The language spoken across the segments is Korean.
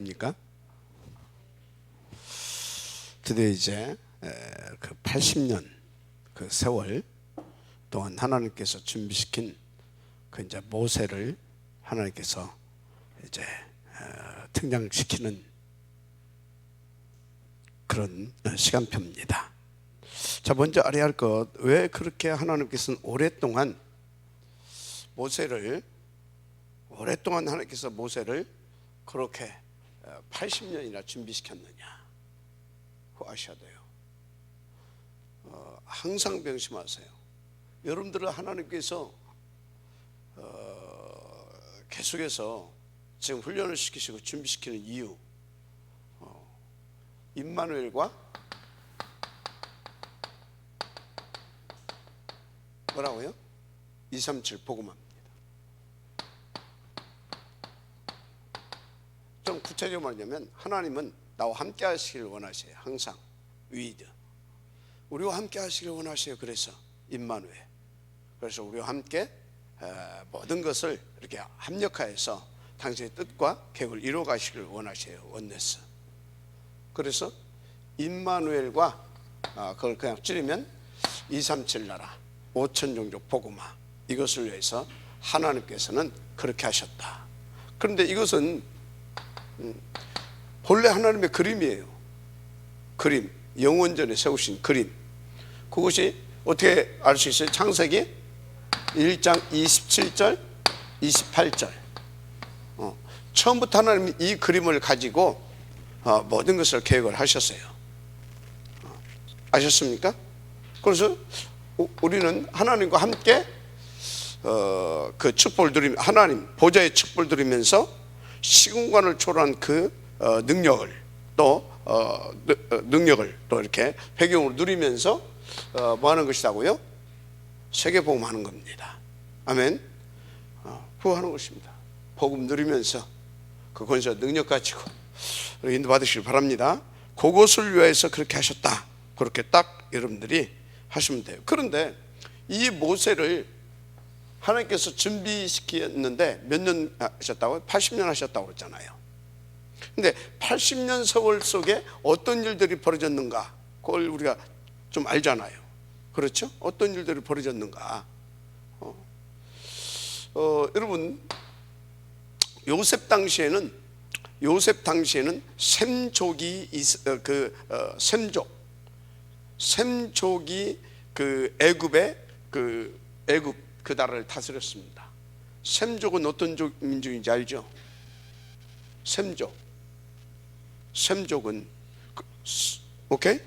입니까? 드디어 이제 그 80년 그 세월 동안 하나님께서 준비시킨 그 이제 모세를 하나님께서 이제 등장시키는 그런 시간표입니다. 자, 먼저 알아야 할 것, 왜 그렇게 하나님께서는 오랫동안 하나님께서 모세를 그렇게 80년이나 준비시켰느냐, 그거 아셔야 돼요. 항상 명심하세요. 여러분들을 하나님께서 계속해서 지금 훈련을 시키시고 준비시키는 이유, 임마누엘과 뭐라고요? 237 복음합니다. 좀 구체적으로 말하자면 하나님은 나와 함께 하시기를 원하세요. 항상 위드 우리와 함께 하시기를 원하세요. 그래서 임마누엘, 그래서 우리와 함께 모든 것을 이렇게 합력하여서 당신의 뜻과 계획을 이루어 가시기를 원하세요. 원네스. 그래서 임마누엘과 그걸 그냥 줄이면 237 나라 5천 종족 복음화, 이것을 위해서 하나님께서는 그렇게 하셨다. 그런데 이것은 본래 하나님의 그림이에요. 그림, 영원전에 세우신 그림. 그것이 어떻게 알 수 있어요? 창세기 1장 27절 28절. 처음부터 하나님이 이 그림을 가지고 모든 것을 계획을 하셨어요. 아셨습니까? 그래서 우리는 하나님과 함께 그 축복을 누리며, 하나님 보좌의 축복을 누리면서 시공간을 초월한 그 능력을 또 이렇게 배경으로 누리면서 뭐 하는 것이라고요? 세계복음하는 겁니다. 아멘. 그거 하는 것입니다. 복음 누리면서 그 권세 능력 가지고 인도 받으시길 바랍니다. 그것을 위해서 그렇게 하셨다. 그렇게 딱 여러분들이 하시면 돼요. 그런데 이 모세를 하나님께서 준비시켰는데 몇 년 하셨다고요? 80년 하셨다고 그랬잖아요. 근데 80년 세월 속에 어떤 일들이 벌어졌는가, 그걸 우리가 좀 알잖아요. 그렇죠? 어떤 일들이 벌어졌는가. 여러분, 요셉 당시에는 셈족이 그 애굽의 애굽 그 나라를 다스렸습니다. 셈족은 어떤 민족인지 알죠? 셈족은 오케이?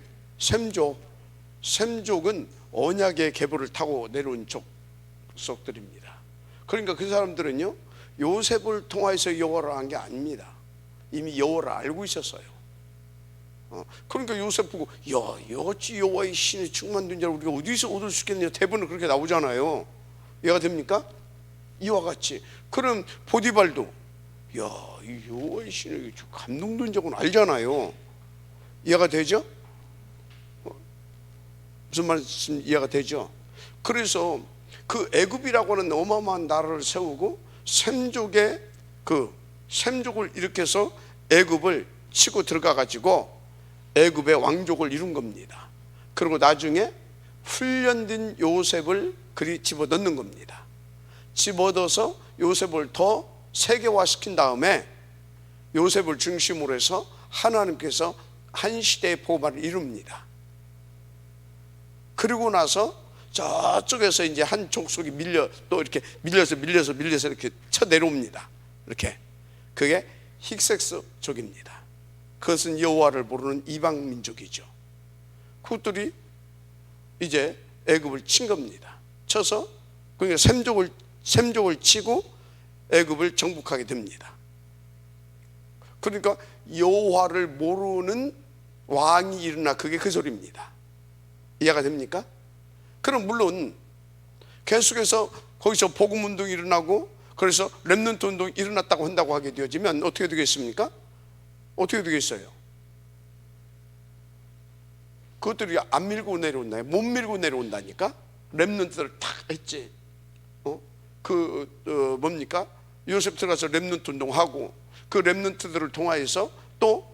셈족은 언약의 계보를 타고 내려온 족속들입니다. 그러니까 그 사람들은요, 요셉을 통해서 여호와를 한 게 아닙니다. 이미 여호와를 알고 있었어요. 그러니까 요셉 보고, 야, 어찌 여호와의 신이 충만된 자를 우리가 어디서 얻을 수 있겠느냐, 대본은 그렇게 나오잖아요. 이해가 됩니까? 이와 같이. 그럼 보디발도, 야, 이 여호와의 신이 감동된 적은 알잖아요. 이해가 되죠? 무슨 말씀 이해가 되죠? 그래서 그 애굽이라고 하는 어마어마한 나라를 세우고 셈족을 일으켜서 애굽을 치고 들어가 가지고 애굽의 왕족을 이룬 겁니다. 그리고 나중에 훈련된 요셉을 그리 집어넣는 겁니다. 집어넣어서 요셉을 더 세계화시킨 다음에 요셉을 중심으로 해서 하나님께서 한 시대의 복음화를 이룹니다. 그리고 나서 저쪽에서 이제 한 족속이 또 이렇게 밀려서 이렇게 쳐 내려옵니다. 이렇게. 그게 힉색스족입니다. 그것은 여호와를 모르는 이방 민족이죠. 그것들이 이제 애굽을 친 겁니다. 쳐서 그러니까 셈족을 치고 애굽을 정복하게 됩니다. 그러니까 여호와를 모르는 왕이 일어나, 그게 그 소리입니다. 이해가 됩니까? 그럼 물론 계속해서 거기서 복음 운동이 일어나고, 그래서 렘넌트 운동이 일어났다고 한다고 하게 되어지면 어떻게 되겠습니까? 어떻게 되겠어요? 그것들이 안 밀고 내려온다요? 못 밀고 내려온다니까? 렘넌트들 탁 했지. 뭡니까? 요셉 들어가서 렘넌트 운동하고, 그 렘넌트들을 통하여서 또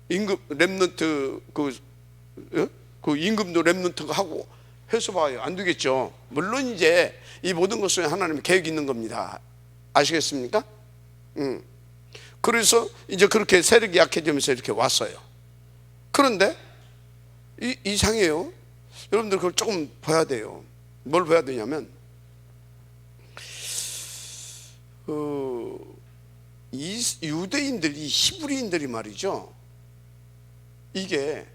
임금 렘넌트 그 임금도 렘넌트가 하고 해서 봐요. 안 되겠죠. 물론 이제 이 모든 것에 하나님의 계획이 있는 겁니다. 아시겠습니까? 그래서 이제 그렇게 세력이 약해지면서 이렇게 왔어요. 그런데 이상해요. 여러분들 그걸 조금 봐야 돼요. 뭘 봐야 되냐면 이 유대인들이, 히브리인들이 말이죠, 이게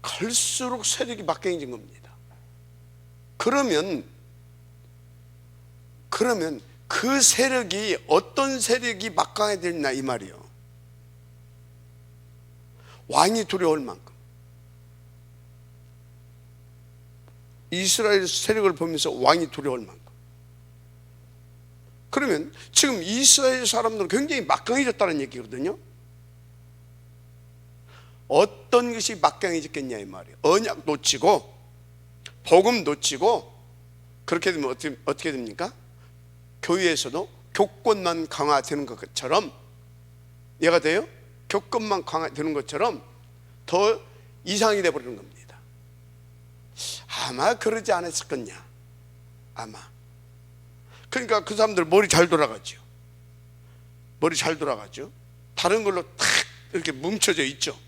갈수록 세력이 막강해진 겁니다. 그러면 그 세력이 어떤 세력이 막강해졌나 이 말이요. 왕이 두려울 만큼 이스라엘 세력을 보면서 왕이 두려울 만큼. 그러면 지금 이스라엘 사람들은 굉장히 막강해졌다는 얘기거든요. 어떤 것이 막강해졌겠냐 이 말이에요. 언약 놓치고 복음 놓치고 그렇게 되면 어떻게 됩니까? 교회에서도 교권만 강화되는 것처럼, 이해가 돼요? 교권만 강화되는 것처럼 더 이상이 되어버리는 겁니다. 아마 그러지 않았을 거냐, 아마. 그러니까 그 사람들 머리 잘 돌아가죠. 머리 잘 돌아가죠. 다른 걸로 탁 이렇게 뭉쳐져 있죠.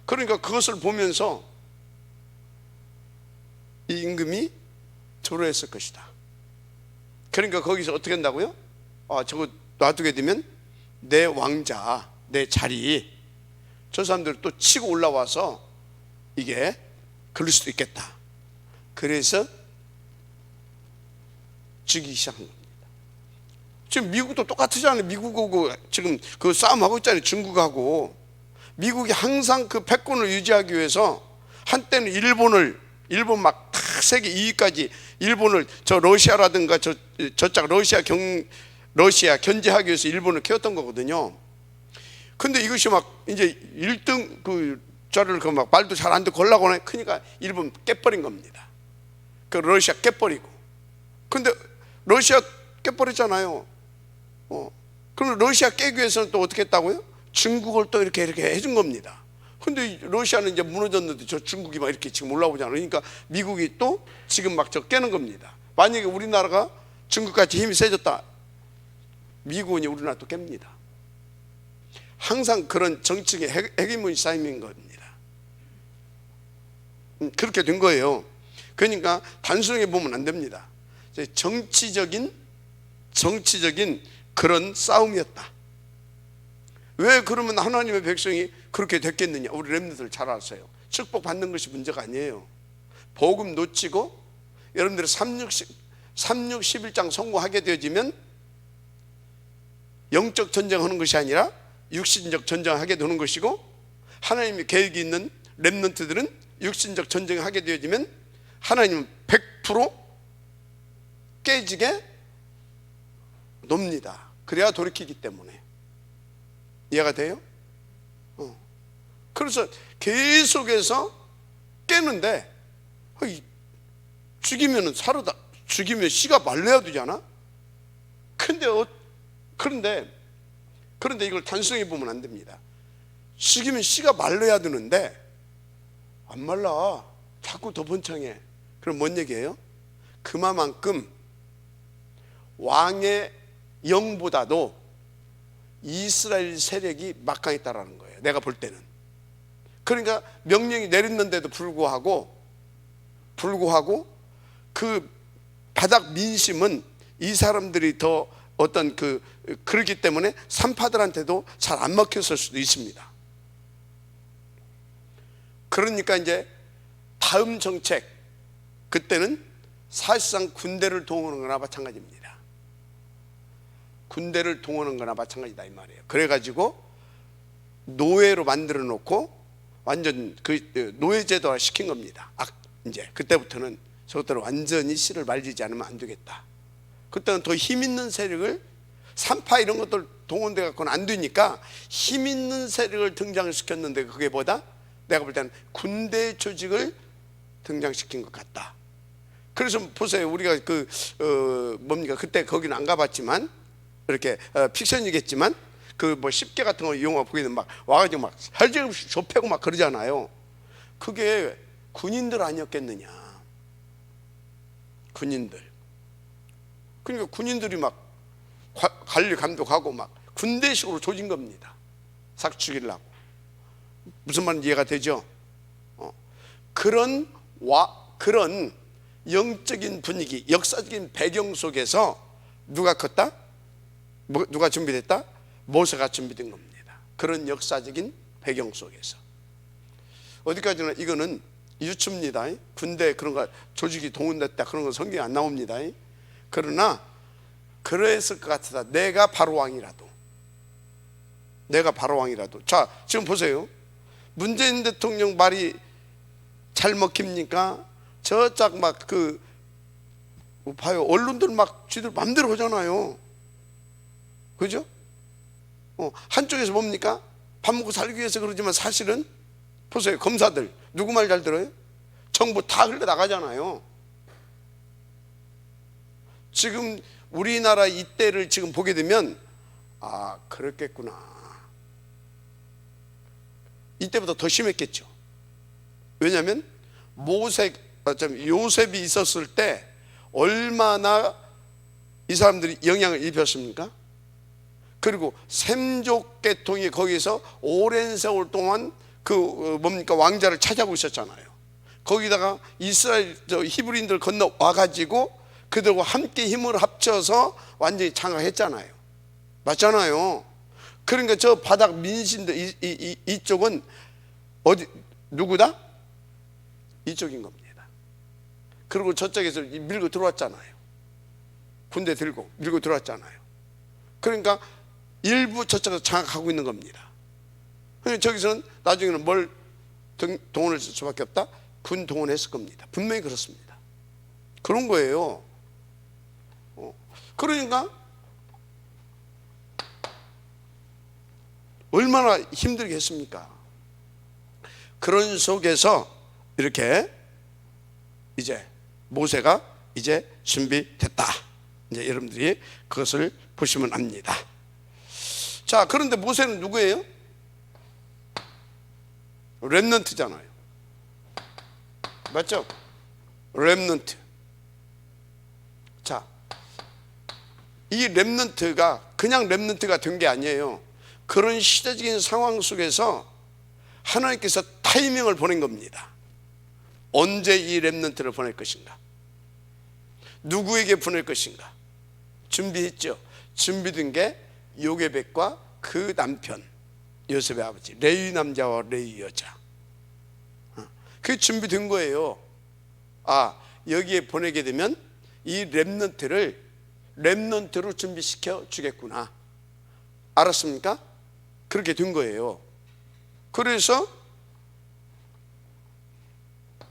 그러니까 그것을 보면서 이 임금이 조로했을 것이다. 그러니까 거기서 어떻게 한다고요? 저거 놔두게 되면 내 왕자, 내 자리, 저 사람들 또 치고 올라와서 이게 그럴 수도 있겠다. 그래서 죽이기 시작한 겁니다. 지금 미국도 똑같으잖아요. 미국하고 지금 그 싸움하고 있잖아요. 중국하고. 미국이 항상 그 패권을 유지하기 위해서 한때는 일본 막 세계 2위까지 일본을, 저 러시아라든가 저쪽 러시아 견제하기 위해서 일본을 키웠던 거거든요. 근데 이것이 막 이제 1등 그 자를 그 막 말도 잘 안 듣고 걸라고 하네. 그러니까 일본 깨버린 겁니다. 그 러시아 깨버리고. 근데 러시아 깨버렸잖아요. 그럼 러시아 깨기 위해서는 또 어떻게 했다고요? 중국을 또 이렇게 해준 겁니다. 근데 러시아는 이제 무너졌는데 저 중국이 막 이렇게 지금 올라오잖아요. 그러니까 미국이 또 지금 막 저 깨는 겁니다. 만약에 우리나라가 중국같이 힘이 세졌다, 미국은 우리나라 또 깹니다. 항상 그런 정치의 헤게모니 싸움인 겁니다. 그렇게 된 거예요. 그러니까 단순하게 보면 안 됩니다. 정치적인 그런 싸움이었다. 왜 그러면 하나님의 백성이 그렇게 됐겠느냐? 우리 렘넌트들 잘 아세요. 축복 받는 것이 문제가 아니에요. 복음 놓치고 여러분들이 11장 성공하게 되어지면 영적 전쟁하는 것이 아니라 육신적 전쟁하게 되는 것이고, 하나님의 계획이 있는 렘넌트들은 육신적 전쟁을 하게 되어지면 하나님은 100% 깨지게 놉니다. 그래야 돌이키기 때문에. 이해가 돼요? 그래서 계속해서 깨는데, 죽이면 살아다, 죽이면 씨가 말려야 되잖아. 그런데 이걸 단순히 보면 안 됩니다. 죽이면 씨가 말려야 되는데 안 말라. 자꾸 더 번창해. 그럼 뭔 얘기예요? 그만큼 왕의 영보다도 이스라엘 세력이 막강했다라는 거예요. 내가 볼 때는. 그러니까 명령이 내렸는데도 불구하고 그 바닥 민심은 이 사람들이 더 그렇기 때문에 산파들한테도 잘 안 먹혔을 수도 있습니다. 그러니까 이제 다음 정책, 그때는 사실상 군대를 동원하는 거나 마찬가지입니다. 군대를 동원하는 거나 마찬가지다 이 말이에요. 그래가지고 노예로 만들어 놓고 완전 그 노예제도화 시킨 겁니다. 이제 그때부터는 저것들을 완전히 씨를 말리지 않으면 안 되겠다. 그때는 더 힘 있는 세력을, 산파 이런 것들 동원돼 갖고는 안 되니까 힘 있는 세력을 등장시켰는데, 그게 보다 내가 볼 때는 군대 조직을 등장시킨 것 같다. 그래서 보세요. 우리가 그때 거기는 안 가봤지만 이렇게 픽션이겠지만 그 뭐 10개 같은 거 영화 보게 되면 막 와가지고 막 헬제없이 좁혀고 막 그러잖아요. 그게 군인들 아니었겠느냐. 군인들. 그러니까 군인들이 막 관리 감독하고 막 군대식으로 조진 겁니다. 싹 죽이려고. 무슨 말인지 이해가 되죠? 그런 영적인 분위기, 역사적인 배경 속에서 누가 컸다? 누가 준비됐다? 모세가 준비된 겁니다. 그런 역사적인 배경 속에서. 어디까지나 이거는 유추입니다. 군대 그런 거 조직이 동원됐다 그런 건 성경에 안 나옵니다. 그러나 그랬을 것 같다. 내가 바로 왕이라도. 자, 지금 보세요. 문재인 대통령 말이 잘 먹힙니까? 저짝 막 봐요. 언론들 막 쥐들 맘대로 하잖아요. 그죠? 한쪽에서 뭡니까? 밥 먹고 살기 위해서 그러지만 사실은 보세요. 검사들 누구 말 잘 들어요? 정부 다 흘러나가잖아요. 지금 우리나라 이때를 지금 보게 되면 아, 그렇겠구나. 이때보다 더 심했겠죠. 왜냐하면 요셉이 있었을 때 얼마나 이 사람들이 영향을 입혔습니까? 그리고 셈족 계통이 거기서 오랜 세월 동안 왕자를 찾아오고 있었잖아요. 거기다가 이스라엘 히브리인들 건너와 가지고 그들과 함께 힘을 합쳐서 완전히 장악했잖아요. 맞잖아요. 그러니까 저 바닥 민신들 이쪽은 어디 누구다? 이쪽인 겁니다. 그리고 저쪽에서 밀고 들어왔잖아요. 군대 들고 밀고 들어왔잖아요. 그러니까 일부 저쪽에서 장악하고 있는 겁니다. 저기서는 나중에는 뭘 동원할 수밖에 없다? 군 동원했을 겁니다. 분명히 그렇습니다. 그런 거예요. 그러니까 얼마나 힘들겠습니까? 그런 속에서 이렇게 이제 모세가 이제 준비됐다. 이제 여러분들이 그것을 보시면 압니다. 자, 그런데 모세는 누구예요? 렘넌트잖아요. 맞죠? 렘넌트. 자, 이 렘넌트가 그냥 렘넌트가 된 게 아니에요. 그런 시대적인 상황 속에서 하나님께서 타이밍을 보낸 겁니다. 언제 이 렘넌트를 보낼 것인가? 누구에게 보낼 것인가? 준비했죠. 준비된 게 요게벳과 그 남편 요셉의 아버지 레위 남자와 레위 여자. 그게 준비된 거예요. 아, 여기에 보내게 되면 이 렘넌트로 준비시켜 주겠구나. 알았습니까? 그렇게 된 거예요. 그래서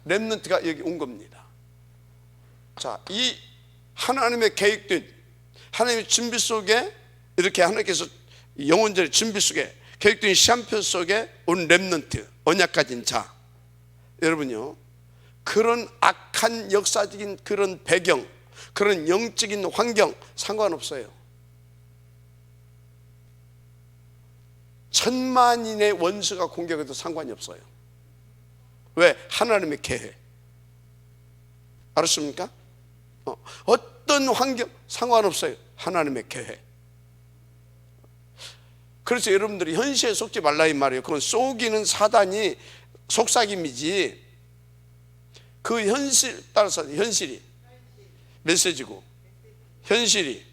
렘넌트가 여기 온 겁니다. 자, 이 하나님의 계획된 하나님의 준비 속에 이렇게 하나님께서 영원전의 준비 속에 계획된 시한표 속에 온 렘넌트, 언약 가진 자. 여러분요, 그런 악한 역사적인 그런 배경, 그런 영적인 환경 상관없어요. 천만인의 원수가 공격해도 상관이 없어요. 왜? 하나님의 계획. 알았습니까? 어떤 환경 상관없어요. 하나님의 계획. 그래서 여러분들이 현실에 속지 말라 이 말이에요. 그건 속이는 사단이 속삭임이지, 그 현실 따라서 현실이 메시지고 현실이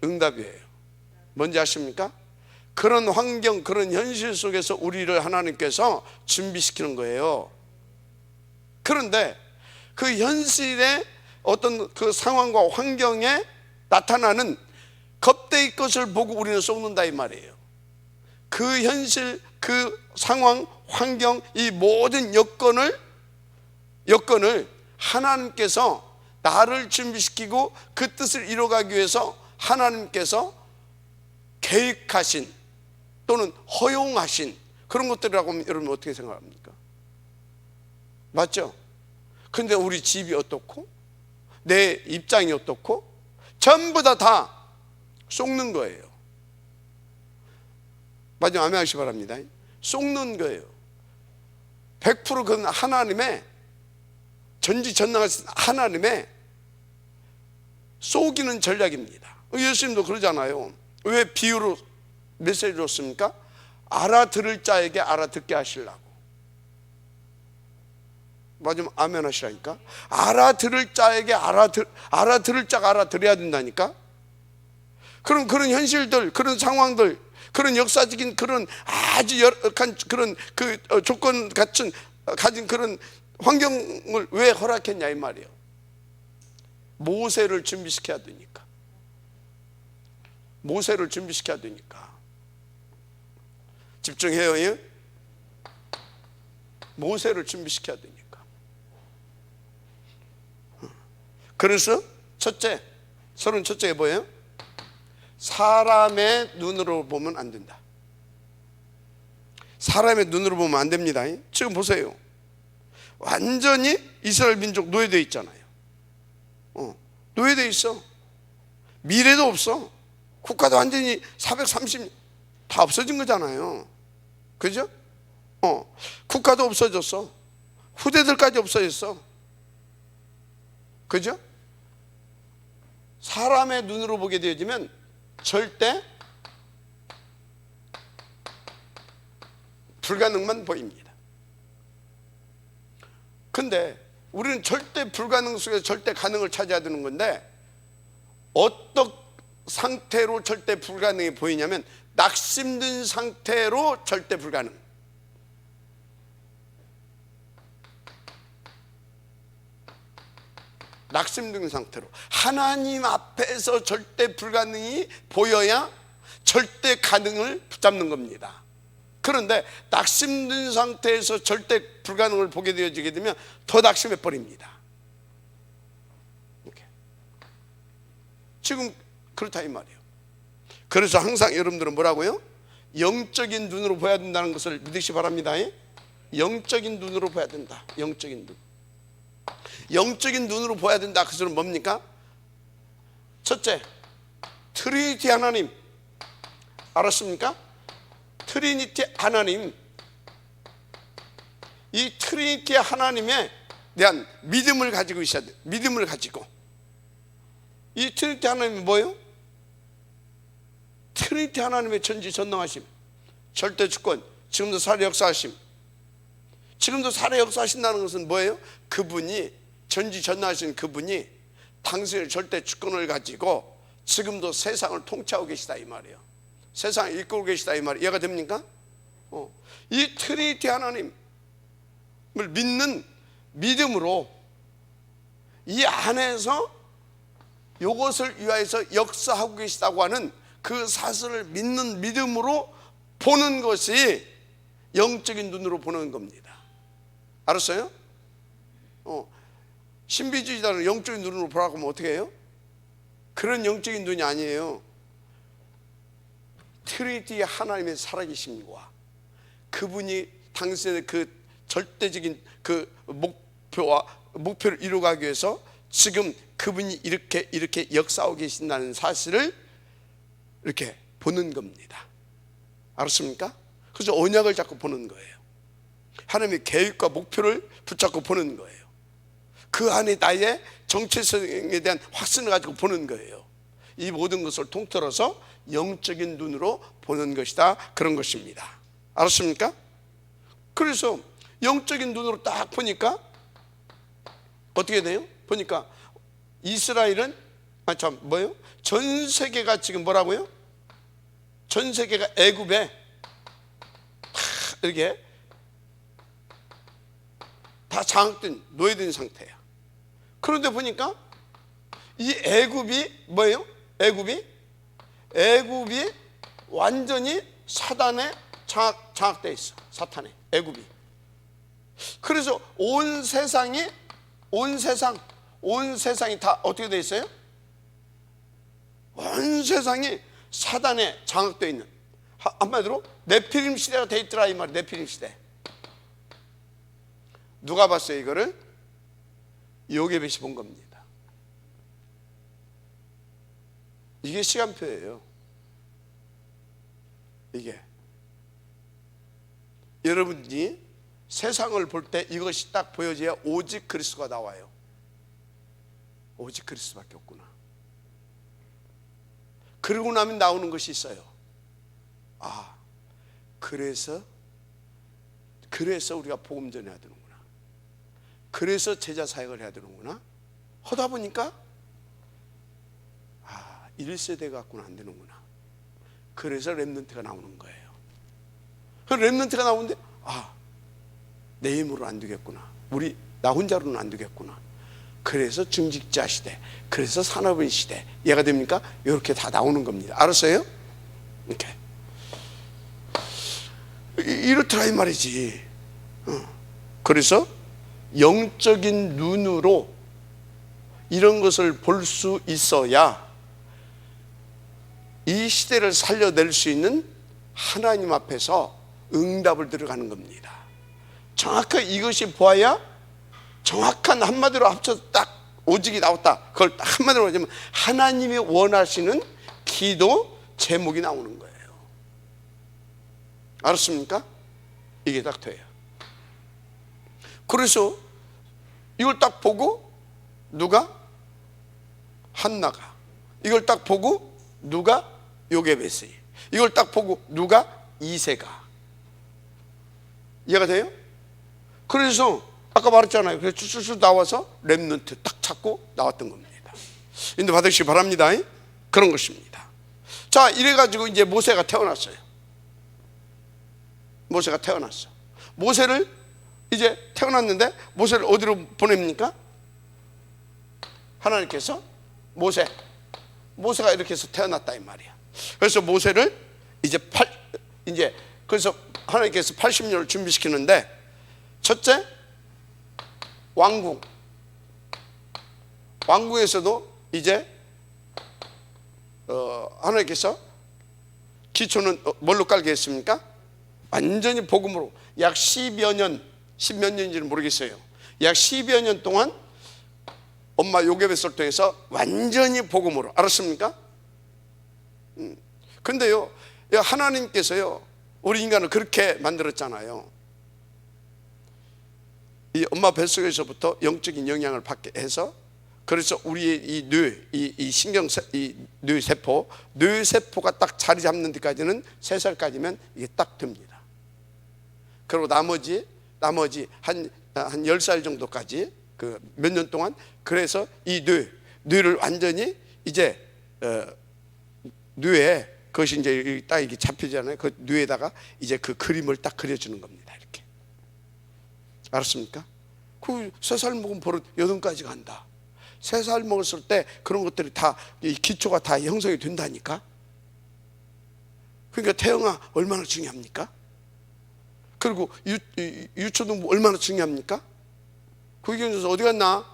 응답이에요. 뭔지 아십니까? 그런 환경, 그런 현실 속에서 우리를 하나님께서 준비시키는 거예요. 그런데 그 현실의 어떤 그 상황과 환경에 나타나는 겁대의 것을 보고 우리는 속는다 이 말이에요. 그 현실, 그 상황, 환경, 이 모든 여건을 하나님께서 나를 준비시키고 그 뜻을 이뤄가기 위해서 하나님께서 계획하신 또는 허용하신 그런 것들이라고 하면 여러분 어떻게 생각합니까? 맞죠? 근데 우리 집이 어떻고 내 입장이 어떻고 전부 다 속는 거예요. 마지막 아멘 하시기 바랍니다. 속는 거예요. 100% 그건 하나님의 전지전능하신 하나님의 속이는 전략입니다. 예수님도 그러잖아요. 왜 비유로 메시지를 줬습니까? 알아들을 자에게 알아듣게 하시려고. 마지막 아멘 하시라니까. 알아들을 자에게 알아들을 자가 알아들어야 된다니까. 그런 현실들, 그런 상황들, 그런 역사적인 그런 아주 열악한 그런 조건 가진 그런 환경을 왜 허락했냐 이 말이에요. 모세를 준비시켜야 되니까. 모세를 준비시켜야 되니까. 집중해요. 예? 모세를 준비시켜야 되니까. 그래서 첫째, 31첫째에 뭐예요? 사람의 눈으로 보면 안 된다. 사람의 눈으로 보면 안 됩니다. 지금 보세요. 완전히 이스라엘 민족 노예되어 있잖아요. 노예되어 있어. 미래도 없어. 국가도 완전히 430년 다 없어진 거잖아요. 그죠? 국가도 없어졌어. 후대들까지 없어졌어. 그죠? 사람의 눈으로 보게 되어지면 절대 불가능만 보입니다. 근데 우리는 절대 불가능 속에서 절대 가능을 찾아야 되는 건데, 어떤 상태로 절대 불가능이 보이냐면 낙심된 상태로 절대 불가능. 낙심된 상태로 하나님 앞에서 절대 불가능이 보여야 절대 가능을 붙잡는 겁니다. 그런데 낙심된 상태에서 절대 불가능을 보게 되어지게 되면 더 낙심해 버립니다. 이렇게. 지금 그렇다 이 말이에요. 그래서 항상 여러분들은 뭐라고요? 영적인 눈으로 보아야 된다는 것을 믿으시기 바랍니다. 영적인 눈으로 봐야 된다. 영적인 눈. 영적인 눈으로 보아야 된다. 그 소리는 뭡니까? 첫째, 트리니티 하나님 알았습니까? 트리니티 하나님, 이 트리니티 하나님에 대한 믿음을 가지고 있어야 돼. 믿음을 가지고. 이 트리니티 하나님이 뭐예요? 트리니티 하나님의 전지전능하심, 절대 주권, 지금도 살아 역사하심. 지금도 살아 역사하신다는 것은 뭐예요? 그분이 전지전능하신 그분이 당신의 절대 주권을 가지고 지금도 세상을 통치하고 계시다 이 말이에요. 세상을 이끌고 계시다 이 말이 이해가 됩니까? 이 트리니티 하나님을 믿는 믿음으로 이 안에서 이것을 위하여서 역사하고 계시다고 하는 그 사실을 믿는 믿음으로 보는 것이 영적인 눈으로 보는 겁니다. 알았어요? 신비주의자는 영적인 눈으로 보라고 하면 어떻게 해요? 그런 영적인 눈이 아니에요. 트리니티 하나님의 살아계심과 그분이 당신의 그 절대적인 그 목표를 이루어가기 위해서 지금 그분이 이렇게 역사하고 계신다는 사실을 이렇게 보는 겁니다. 알았습니까? 그래서 언약을 잡고 보는 거예요. 하나님의 계획과 목표를 붙잡고 보는 거예요. 그 안에 나의 정체성에 대한 확신을 가지고 보는 거예요. 이 모든 것을 통틀어서 영적인 눈으로 보는 것이다, 그런 것입니다. 알았습니까? 그래서 영적인 눈으로 딱 보니까 어떻게 돼요? 보니까 이스라엘은 뭐예요? 전 세계가 지금 뭐라고요? 전 세계가 애굽에 이렇게 다 장악된 노예된 상태야. 그런데 보니까 이 애굽이 뭐예요? 애굽이 완전히 사단에 장악되어 있어. 사탄에, 애굽이. 그래서 온 세상이 다 어떻게 되어 있어요? 온 세상이 사단에 장악되어 있는, 한마디로 네피림 시대가 되어 있더라 이 말. 네피림 시대. 누가 봤어요 이거를? 요게벳이 본 겁니다. 이게 시간표예요. 이게 여러분이 세상을 볼 때 이것이 딱 보여져야 오직 그리스도가 나와요. 오직 그리스도밖에 없구나. 그러고 나면 나오는 것이 있어요. 아, 그래서 우리가 복음 전해야 되는구나. 그래서 제자 사역을 해야 되는구나. 하다 보니까 1세대 갖고는 안 되는구나. 그래서 렘넌트가 나오는 거예요. 그 렘넌트가 나오는데 내 힘으로 안 되겠구나. 나 혼자로는 안 되겠구나. 그래서 중직자 시대, 그래서 산업인 시대, 이해가 됩니까? 이렇게 다 나오는 겁니다. 알았어요? 이렇게 이렇더라 이 말이지. 그래서 영적인 눈으로 이런 것을 볼 수 있어야 이 시대를 살려낼 수 있는 하나님 앞에서 응답을 들어가는 겁니다. 정확하게 이것이 보아야 정확한, 한마디로 합쳐서 딱 오직이 나왔다. 그걸 딱 한마디로 하자면 하나님이 원하시는 기도 제목이 나오는 거예요. 알았습니까? 이게 딱 돼요. 그래서 이걸 딱 보고 누가? 한나가. 이걸 딱 보고 누가? 요게베스. 이걸 딱 보고 누가? 이세가. 이해가 돼요? 그래서 아까 말했잖아요. 그래서 쭈쭈쭈 나와서 렘넌트 딱 찾고 나왔던 겁니다. 인도 받으시기 바랍니다. 그런 것입니다. 자, 이래가지고 이제 모세가 태어났어요. 모세가 태어났어. 모세를 이제 태어났는데 모세를 어디로 보냅니까? 하나님께서 모세가 이렇게 해서 태어났다 이 말이야. 그래서 모세를 그래서 하나님께서 80년을 준비시키는데, 첫째 왕궁에서도 이제 하나님께서 기초는 뭘로 깔게 했습니까? 완전히 복음으로 약 10여 년인지는 모르겠어요. 약 10여 년 동안 엄마 요게베스를 통해서 완전히 복음으로. 알았습니까? 근데요, 하나님께서요 우리 인간을 그렇게 만들었잖아요. 이 엄마 뱃속에서부터 영적인 영향을 받게 해서, 그래서 우리의 이 뇌세포가 딱 자리 잡는 데까지는 3살까지면 이게 딱 됩니다. 그리고 나머지 한 10살 정도까지 그 몇 년 동안, 그래서 이 뇌를 완전히 이제 뇌에 그것이 이제 딱 이게 잡히잖아요. 그 뇌에다가 이제 그 그림을 딱 그려주는 겁니다. 이렇게. 알았습니까? 그 3살 먹으면 버릇 8까지 간다. 3살 먹었을 때 그런 것들이 다, 이 기초가 다 형성이 된다니까. 그러니까 태영아 얼마나 중요합니까? 그리고 유초등부 얼마나 중요합니까? 구기경에서 어디 갔나?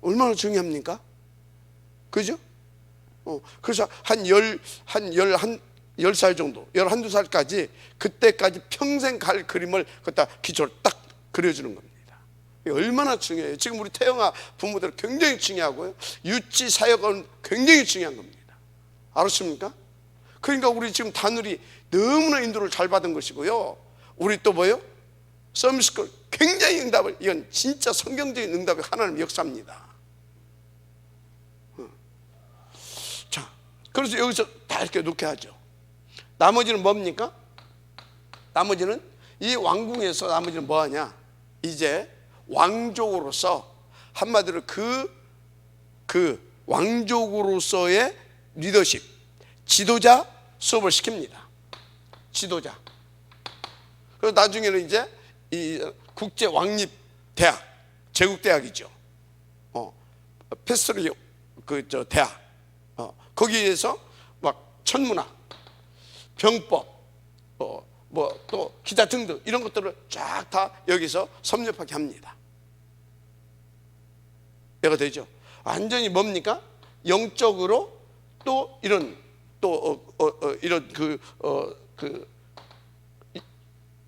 얼마나 중요합니까? 그죠? 그래서 한 10살 정도, 11~12살까지, 그때까지 평생 갈 그림을 갖다 기초를 딱 그려주는 겁니다. 얼마나 중요해요. 지금 우리 태영아 부모들 굉장히 중요하고요, 유치 사역은 굉장히 중요한 겁니다. 알았습니까? 그러니까 우리 지금 다누리 너무나 인도를 잘 받은 것이고요, 우리 또 뭐요? 서밋스쿨 굉장히 응답을, 이건 진짜 성경적인 응답의 하나님 역사입니다. 자, 그래서 여기서 다 이렇게 놓게 하죠. 나머지는 뭡니까? 나머지는 이 왕궁에서 나머지는 뭐하냐? 이제 왕족으로서, 한마디로 그 왕족으로서의 리더십, 지도자 수업을 시킵니다. 지도자. 그래서 나중에는 이제 이 국제 왕립 대학, 제국대학이죠. 패스트리 대학. 거기에서 막 천문학, 병법, 뭐 또 기타 등등 이런 것들을 쫙 다 여기서 섭렵하게 합니다. 이해가 되죠? 완전히 뭡니까? 영적으로 또 이런 이런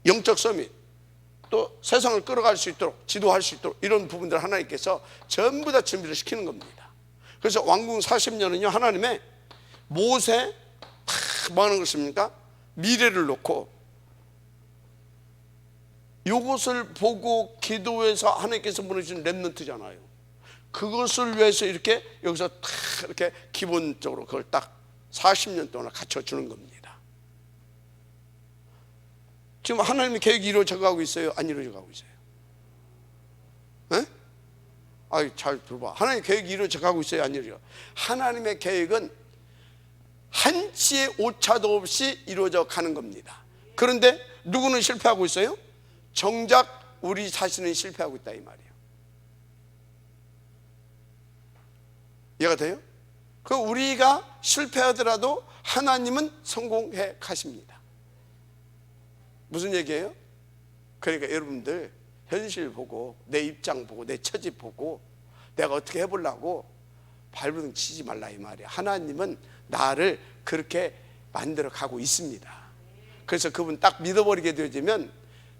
영적 서밋, 또 세상을 끌어갈 수 있도록, 지도할 수 있도록 이런 부분들 하나님께서 전부 다 준비를 시키는 겁니다. 그래서 왕궁 40년은요 하나님의 못에 뭐 하는 것입니까? 미래를 놓고 이것을 보고 기도해서 하나님께서 보내주신 렘넌트잖아요. 그것을 위해서 이렇게 여기서 딱 이렇게 기본적으로 그걸 딱 40년 동안 갖춰주는 겁니다. 지금 하나님의 계획이 이루어져 가고 있어요? 안 이루어져 가고 있어요? 네? 잘 들어봐. 하나님의 계획이 이루어져 가고 있어요? 안 이루어져? 하나님의 계획은 한치의 오차도 없이 이루어져 가는 겁니다. 그런데 누구는 실패하고 있어요? 정작 우리 자신은 실패하고 있다 이 말이에요. 이해가 돼요? 그 우리가 실패하더라도 하나님은 성공해 가십니다. 무슨 얘기예요? 그러니까 여러분들 현실 보고 내 입장 보고 내 처지 보고 내가 어떻게 해보려고 발버둥 치지 말라 이 말이에요. 하나님은 나를 그렇게 만들어 가고 있습니다. 그래서 그분 딱 믿어버리게 되어지면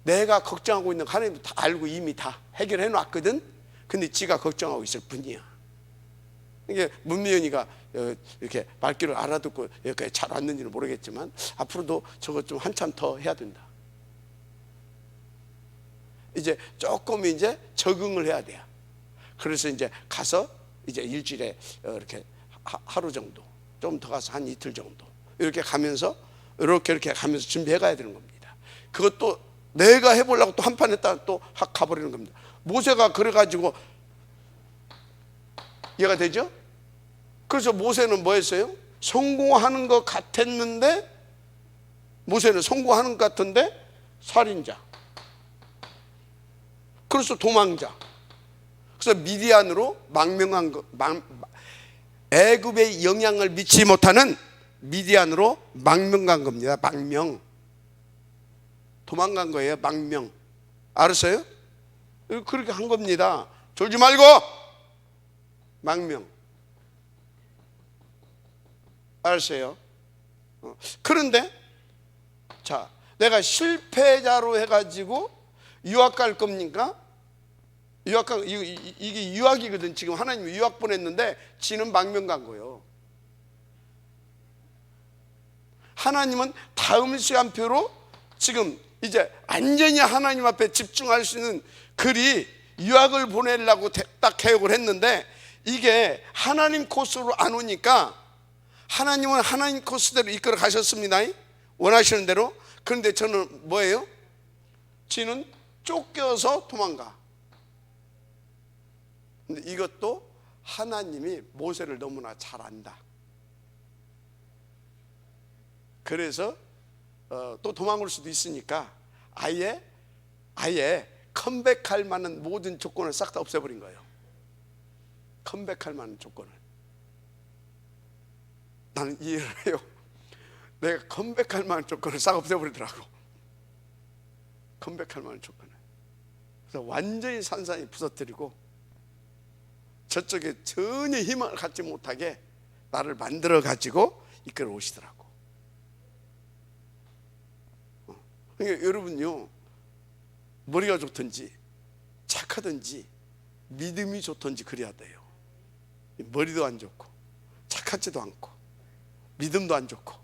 내가 걱정하고 있는 거 하나님도 다 알고 이미 다 해결해 놨거든. 근데 지가 걱정하고 있을 뿐이야. 이게 문미연이가 이렇게 말귀를 알아듣고 여기까지 잘 왔는지는 모르겠지만 앞으로도 저거 좀 한참 더 해야 된다. 이제 조금 이제 적응을 해야 돼요. 그래서 이제 가서 이제 일주일에 이렇게 하루 정도, 좀 더 가서 한 이틀 정도 이렇게 가면서 이렇게 가면서 준비해 가야 되는 겁니다. 그것도 내가 해보려고 또 한 판 했다가 또 확 가버리는 겁니다. 모세가 그래가지고 이해가 되죠? 그래서 모세는 뭐 했어요? 성공하는 것 같았는데 모세는 성공하는 것 같은데 살인자, 그래서 도망자. 그래서 미디안으로 망명한 거, 애굽에 영향을 미치지 못하는 미디안으로 망명 간 겁니다. 망명, 도망간 거예요. 망명, 알았어요? 그렇게 한 겁니다. 졸지 말고 망명, 알았어요? 그런데 자, 내가 실패자로 해가지고 유학 갈 겁니까? 이게 유학이거든. 지금 하나님이 유학 보냈는데 지는 망명 간 거예요. 하나님은 다음 시간표로 지금 이제 완전히 하나님 앞에 집중할 수 있는 글이 유학을 보내려고 딱 계획을 했는데 이게 하나님 코스로 안 오니까 하나님은 하나님 코스대로 이끌어 가셨습니다. 원하시는 대로. 그런데 저는 뭐예요? 지는 쫓겨서 도망가. 근데 이것도 하나님이 모세를 너무나 잘 안다. 그래서 또 도망올 수도 있으니까 아예 컴백할 만한 모든 조건을 싹 다 없애버린 거예요. 컴백할 만한 조건을. 나는 이해를 해요. 내가 컴백할 만한 조건을 싹 없애버리더라고. 컴백할 만한 조건을. 그래서 완전히 산산이 부서뜨리고 저쪽에 전혀 희망을 갖지 못하게 나를 만들어 가지고 이끌어 오시더라고. 그러니까 여러분요, 머리가 좋든지 착하든지 믿음이 좋든지 그래야 돼요. 머리도 안 좋고 착하지도 않고 믿음도 안 좋고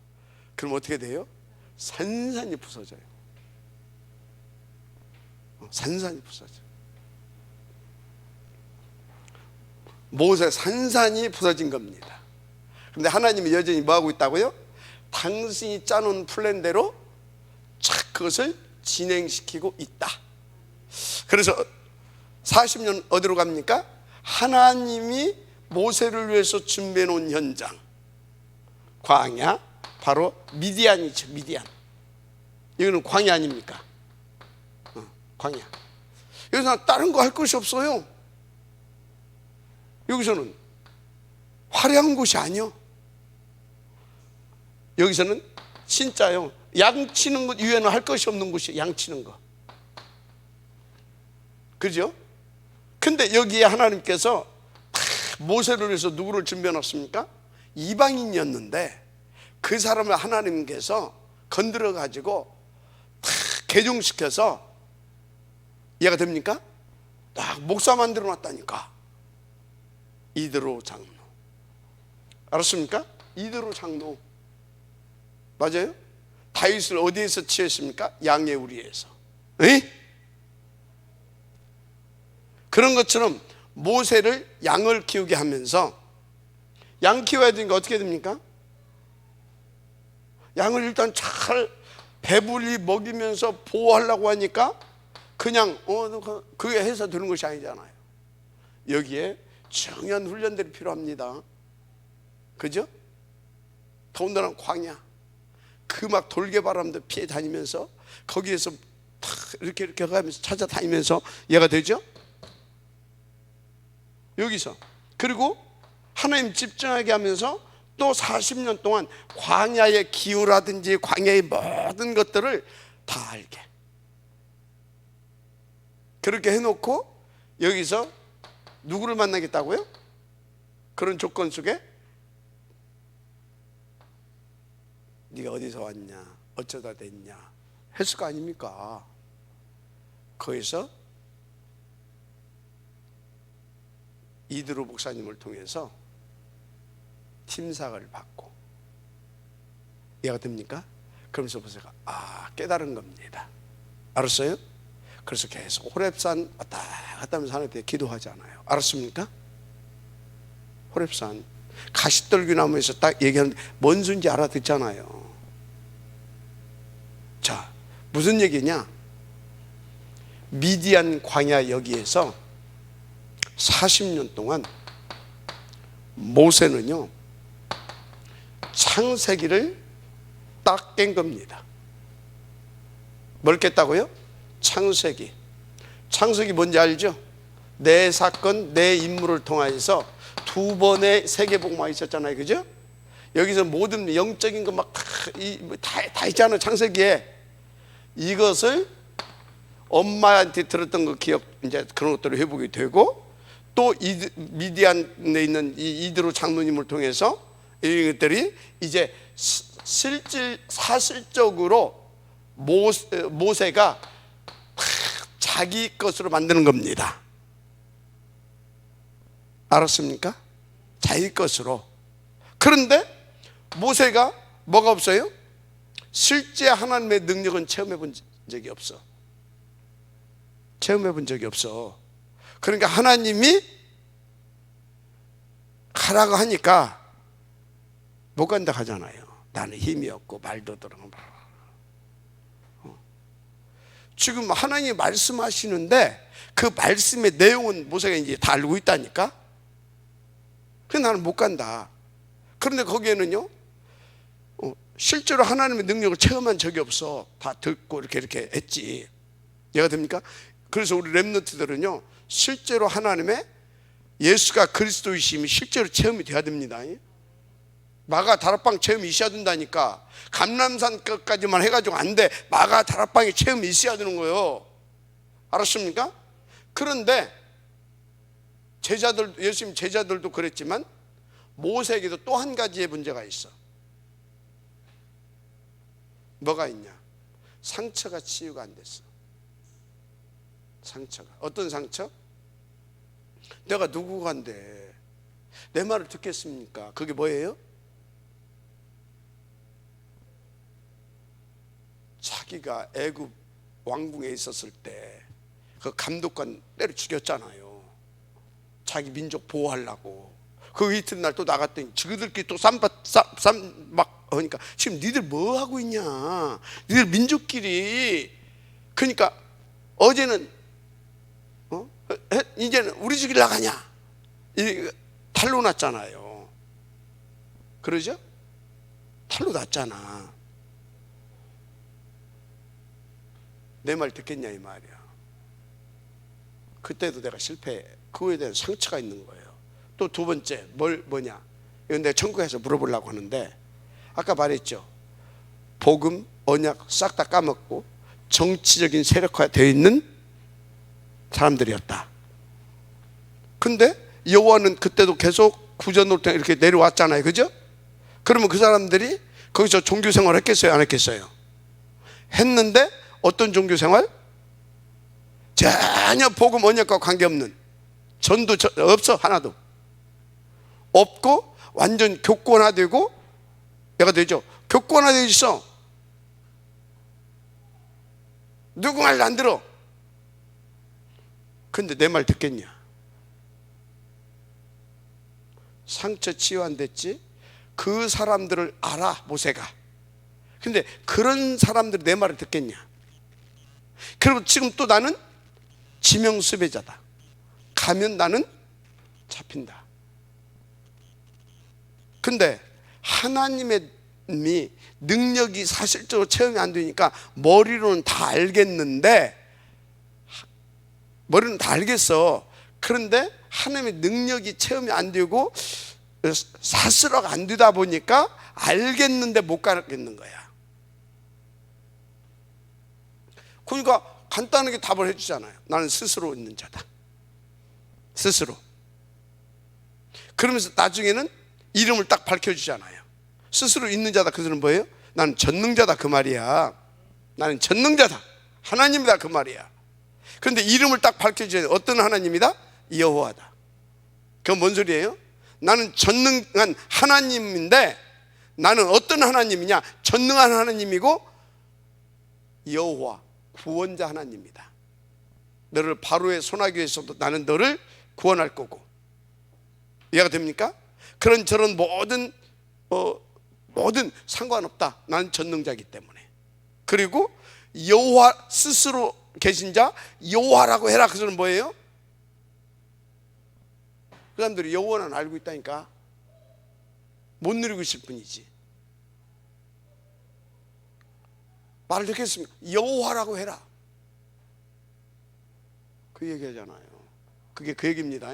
그럼 어떻게 돼요? 산산이 부서져요. 산산이 부서져. 모세 산산이 부서진 겁니다. 그런데 하나님이 여전히 뭐 하고 있다고요? 당신이 짜놓은 플랜대로 착 그것을 진행시키고 있다. 그래서 40년 어디로 갑니까? 하나님이 모세를 위해서 준비해 놓은 현장, 광야, 바로 미디안이죠. 미디안. 이거는 광야 아닙니까? 광야. 여기서 다른 거 할 것이 없어요. 여기서는 화려한 곳이 아니요. 여기서는 진짜요. 양 치는 것 이외에는 할 것이 없는 곳이 양 치는 거. 그죠? 근데 여기에 하나님께서 모세를 위해서 누구를 준비해 놨습니까? 이방인이었는데 그 사람을 하나님께서 건드려 가지고 개종시켜서 이해가 됩니까? 딱 목사 만들어 놨다니까. 이드로 장로. 알았습니까? 이드로 장로. 맞아요? 다윗을 어디에서 취했습니까? 양의 우리에서. 에? 그런 것처럼 모세를 양을 키우게 하면서, 양 키워야 되니까 어떻게 됩니까? 양을 일단 잘 배불리 먹이면서 보호하려고 하니까 그냥 그게 해서 되는 것이 아니잖아요. 여기에 정연 훈련들이 필요합니다. 그죠? 더군다나 광야, 그 막 돌개바람도 피해 다니면서 거기에서 탁 이렇게 가면서 찾아다니면서 얘가 되죠? 여기서. 그리고 하나님 집중하게 하면서 또 40년 동안 광야의 기후라든지 광야의 모든 것들을 다 알게. 그렇게 해놓고 여기서 누구를 만나겠다고요? 그런 조건 속에 네가 어디서 왔냐, 어쩌다 됐냐 했을 거 아닙니까? 거기서 이드로 목사님을 통해서 팀삭을 받고, 이해가 됩니까? 그러면서 보세요. 깨달은 겁니다. 알았어요? 그래서 계속 호렙산 왔다 갔다 하면서 하나님께 기도하잖아요. 알았습니까? 호렙산 가시떨기나무에서 딱 얘기하는데 뭔 소리인지 알아듣잖아요. 자, 무슨 얘기냐? 미디안 광야 여기에서 40년 동안 모세는요 창세기를 딱 깬 겁니다. 뭘 깼다고요? 창세기. 창세기 뭔지 알죠? 내 사건, 내 인물을 통해서 두 번의 세계복음화 있었잖아요. 그죠? 여기서 모든 영적인 거 막 다 있잖아요. 창세기에. 이것을 엄마한테 들었던 거 기억, 이제 그런 것들을 회복이 되고, 또 미디안에 있는 이 이드로 장로님을 통해서 이것들이 이제 사실적으로 모세가 자기 것으로 만드는 겁니다. 알았습니까? 자기 것으로. 그런데 모세가 뭐가 없어요? 실제 하나님의 능력은 체험해 본 적이 없어. 체험해 본 적이 없어. 그러니까 하나님이 가라고 하니까 못 간다 하잖아요. 나는 힘이 없고 말도 들어가. 지금 하나님이 말씀하시는데 그 말씀의 내용은 모세가 이제 다 알고 있다니까. 그래서 나는 못 간다. 그런데 거기에는요 실제로 하나님의 능력을 체험한 적이 없어. 다 듣고 이렇게 했지. 이해가 됩니까? 그래서 우리 렘넌트들은요 실제로 하나님의 예수가 그리스도이심이 실제로 체험이 돼야 됩니다. 마가 다락방 체험이 있어야 된다니까. 감람산 끝까지만 해가지고 안 돼. 마가 다락방에 체험이 있어야 되는 거예요. 알았습니까? 그런데 제자들, 예수님 제자들도 그랬지만 모세에게도 또 한 가지의 문제가 있어. 뭐가 있냐? 상처가 치유가 안 됐어. 상처가. 어떤 상처? 내가 누구간데 내 말을 듣겠습니까? 그게 뭐예요? 자기가 애굽 왕궁에 있었을 때 그 감독관 때려 죽였잖아요. 자기 민족 보호하려고. 그 이튿날 또 나갔더니 지그들끼리 또 막 하니까 지금 니들 뭐 하고 있냐? 니들 민족끼리. 그러니까 어제는 이제는 우리 집이 나가냐? 탈로 났잖아요. 그러죠? 탈로 났잖아. 내 말 듣겠냐 이 말이야. 그때도 내가 실패해. 그거에 대한 상처가 있는 거예요. 또 두 번째 뭐냐? 이건 내가 천국에서 물어보려고 하는데, 아까 말했죠. 복음, 언약 싹 다 까먹고 정치적인 세력화되어 있는 사람들이었다. 근데 여호와는 그때도 계속 구전으로 이렇게 내려왔잖아요. 그죠? 그러면 그 사람들이 거기서 종교생활 했겠어요? 안 했겠어요? 했는데 어떤 종교생활? 전혀 복음 언약과 관계없는, 전도 없어, 하나도 없고 완전 교권화되고, 내가 되죠. 교권화되어 있어. 누구 말 안 들어. 근데 내 말 듣겠냐? 상처 치유 안 됐지? 그 사람들을 알아, 모세가. 근데 그런 사람들이 내 말을 듣겠냐? 그리고 지금 또 나는 지명수배자다. 가면 나는 잡힌다. 근데 하나님의 능력이 사실적으로 체험이 안 되니까 머리로는 다 알겠는데, 머리는 다 알겠어. 그런데 하나님의 능력이 체험이 안 되고 사슬화가 안 되다 보니까 알겠는데 못 가겠는 거야. 그러니까 간단하게 답을 해주잖아요. 나는 스스로 있는 자다. 스스로. 그러면서 나중에는 이름을 딱 밝혀주잖아요. 스스로 있는 자다. 그 소리는 뭐예요? 나는 전능자다, 그 말이야. 나는 전능자다, 하나님이다, 그 말이야. 그런데 이름을 딱 밝혀줘야 돼. 어떤 하나님이다? 여호와다. 그건 뭔 소리예요? 나는 전능한 하나님인데, 나는 어떤 하나님이냐? 전능한 하나님이고 여호와, 구원자 하나님이다. 너를 바로의 손아귀에서도 나는 너를 구원할 거고. 이해가 됩니까? 그런 저런 모든 상관없다. 나는 전능자이기 때문에. 그리고 여호와 스스로 계신 자, 여호와라고 해라. 그 소리는 뭐예요? 그 사람들이 여호와는 알고 있다니까. 못 누리고 있을 뿐이지. 말을 듣겠습니까? 여호와라고 해라. 그 얘기하잖아요. 그게 그 얘기입니다.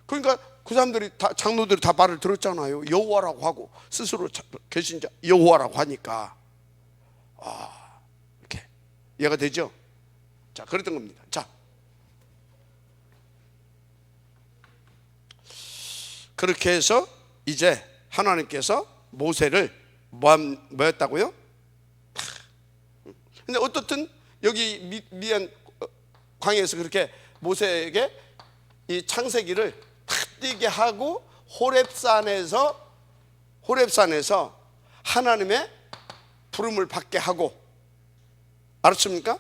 그러니까 그 사람들이 다, 장로들이 다 말을 들었잖아요. 여호와라고 하고 스스로 계신 자 여호와라고 하니까 이렇게 이해가 되죠? 자, 그랬던 겁니다. 자, 그렇게 해서 이제 하나님께서 모세를 뭐였다고요? 근데 어떻든 여기 미디안 광야에서 그렇게 모세에게 이 창세기를 탁 띄게 하고 호렙산에서 하나님의 부름을 받게 하고, 알았습니까?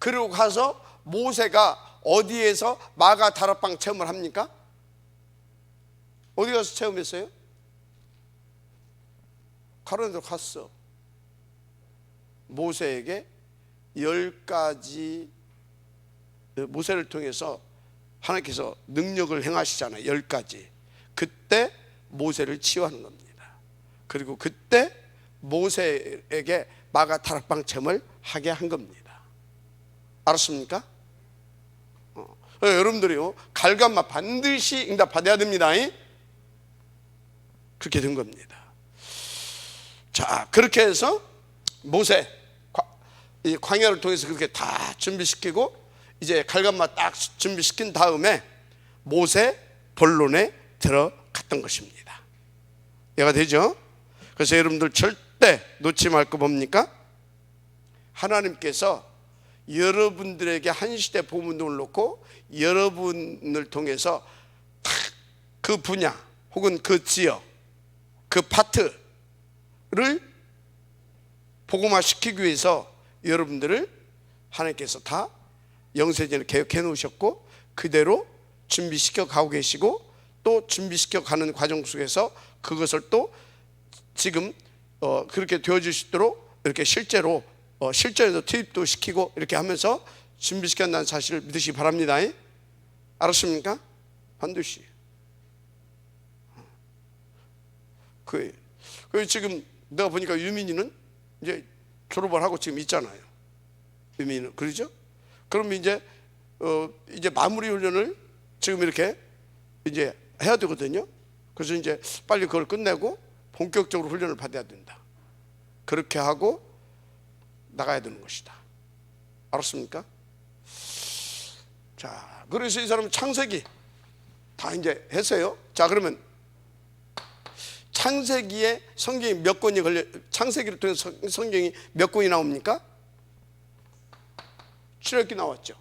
그리고 가서 모세가 어디에서 마가 다락방 체험을 합니까? 어디 가서 체험했어요? 가라는데 갔어. 모세에게 10가지, 모세를 통해서 하나님께서 능력을 행하시잖아요. 10가지. 그때 모세를 치유하는 겁니다. 그리고 그때 모세에게 마가 다락방 체험을 하게 한 겁니다. 알았습니까? 여러분들이요, 갈감마 반드시 응답 받아야 됩니다. 그렇게 된 겁니다. 자, 그렇게 해서 모세 이 광야를 통해서 그렇게 다 준비시키고 이제 갈감마 딱 준비시킨 다음에 모세 본론에 들어갔던 것입니다. 이해가 되죠? 그래서 여러분들 절대 놓지 말 거 뭡니까? 하나님께서 여러분들에게 한 시대 복음운동을 놓고 여러분을 통해서 그 분야 혹은 그 지역, 그 파트를 복음화시키기 위해서 여러분들을 하나님께서 다 영세전을 계획해 놓으셨고 그대로 준비시켜 가고 계시고, 또 준비시켜 가는 과정 속에서 그것을 또 지금 그렇게 되어주시도록 이렇게 실제로 실전에도 투입도 시키고 이렇게 하면서 준비시켰다는 사실을 믿으시기 바랍니다. 알았습니까? 반드시. 그 지금 내가 보니까 유민이는 이제 졸업을 하고 지금 있잖아요. 유민이는 그러죠? 그럼 이제 마무리 훈련을 지금 이렇게 이제 해야 되거든요. 그래서 이제 빨리 그걸 끝내고 본격적으로 훈련을 받아야 된다. 그렇게 하고 나가야 되는 것이다. 알았습니까? 자, 그래서 이 사람은 창세기 다 이제 했어요. 자, 그러면 창세기에 성경이 몇 권이 창세기를 통해서 성경이 몇 권이 나옵니까? 출애굽기 나왔죠.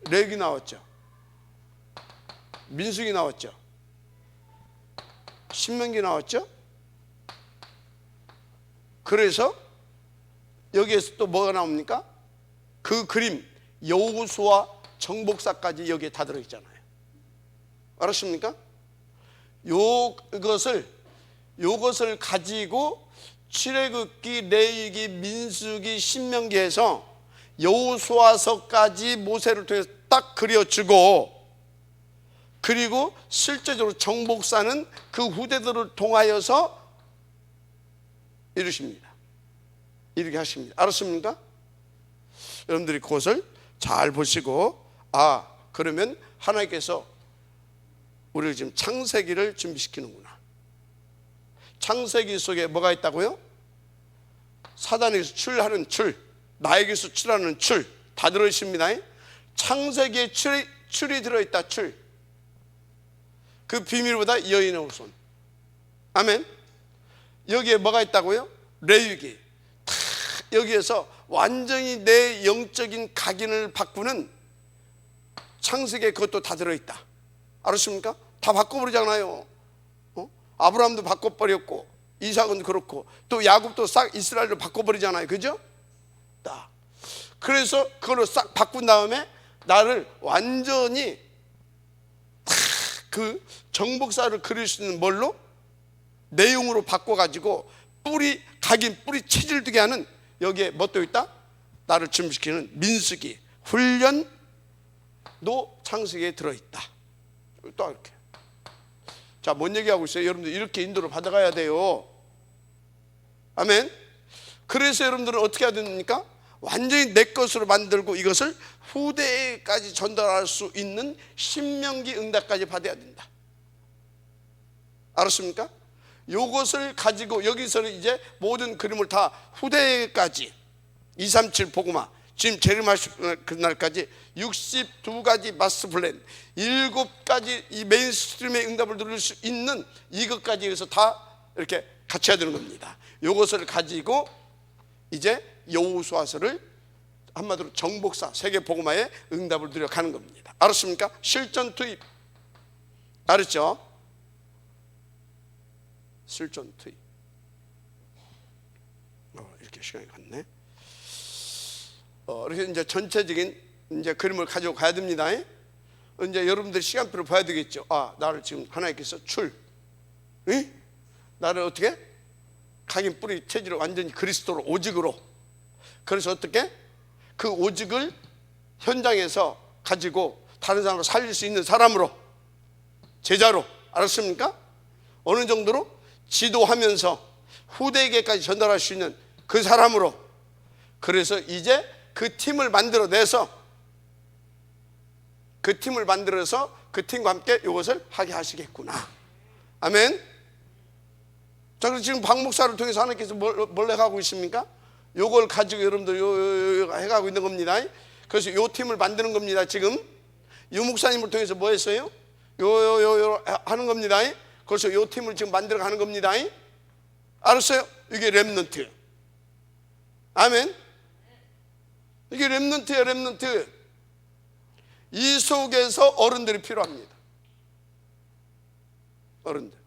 레위기 나왔죠. 민수기 나왔죠. 신명기 나왔죠. 그래서 여기에서 또 뭐가 나옵니까? 그 그림 여호수아 정복사까지 여기에 다 들어있잖아요. 알았습니까? 요것을 가지고 출애굽기, 레위기, 민수기, 신명기에서 여호수아서까지 모세를 통해서 딱 그려주고, 그리고 실제적으로 정복사는 그 후대들을 통하여서 이루십니다. 이렇게 하십니다. 알았습니까? 여러분들이 그것을 잘 보시고, 그러면 하나님께서 우리를 지금 창세기를 준비시키는구나. 창세기 속에 뭐가 있다고요? 사단에게서 출하는 출, 나에게서 출하는 출, 다 들어있습니다. 창세기에 출이 들어있다. 출. 그 비밀보다 여인의 후손. 아멘. 여기에 뭐가 있다고요? 레위기. 다 여기에서 완전히 내 영적인 각인을 바꾸는 창세기에 그것도 다 들어있다. 알았습니까? 다 바꿔버리잖아요. 아브라함도 바꿔버렸고, 이삭은 그렇고, 또 야곱도 싹 이스라엘로 바꿔버리잖아요. 그죠? 그래서 그걸로 싹 바꾼 다음에 나를 완전히 그 정복사를 그릴 수 있는 뭘로? 내용으로 바꿔가지고 각인 뿌리 체질되게 하는, 여기에 뭐 또 있다? 나를 준비시키는 민수기, 훈련도 창세기에 들어있다. 또 이렇게. 자, 뭔 얘기하고 있어요? 여러분들 이렇게 인도를 받아가야 돼요. 아멘. 그래서 여러분들은 어떻게 해야 됩니까? 완전히 내 것으로 만들고 이것을 후대에까지 전달할 수 있는 신명기 응답까지 받아야 된다. 알았습니까? 요것을 가지고 여기서는 이제 모든 그림을 다 후대까지 237 복음화, 지금 재림할 그날까지 62가지 마스터 플랜, 7가지 이 메인스트림의 응답을 누릴 수 있는 이것까지 해서 다 이렇게 갖춰야 되는 겁니다. 요것을 가지고 이제 여호수아서를 한마디로 정복사 세계 복음화의 응답을 누려 가는 겁니다. 알았습니까? 실전 투입. 알았죠? 실전 투입. 이렇게 시간이 갔네. 이렇게 이제 전체적인 이제 그림을 가지고 가야 됩니다. 이제 여러분들 시간표를 봐야 되겠죠. 나를 지금 하나님께서 나를 어떻게? 각인 뿌리 체질을 완전히 그리스도로, 오직으로. 그래서 어떻게? 그 오직을 현장에서 가지고 다른 사람을 살릴 수 있는 사람으로, 제자로. 알았습니까? 어느 정도로? 지도하면서 후대에게까지 전달할 수 있는 그 사람으로. 그래서 이제 그 팀을 만들어내서 그 팀과 함께 이것을 하게 하시겠구나. 아멘. 자, 그래서 지금 박 목사를 통해서 하나님께서 뭘 해가고 있습니까? 요걸 가지고 여러분들 요 해가고 있는 겁니다. 그래서 요 팀을 만드는 겁니다. 지금 유 목사님을 통해서 뭐 했어요? 요 하는 겁니다. 그래서 요 팀을 지금 만들어 가는 겁니다. 알았어요? 이게 렘넌트. 아멘. 이게 렘넌트예요. 렘넌트. 이 속에서 어른들이 필요합니다. 어른들.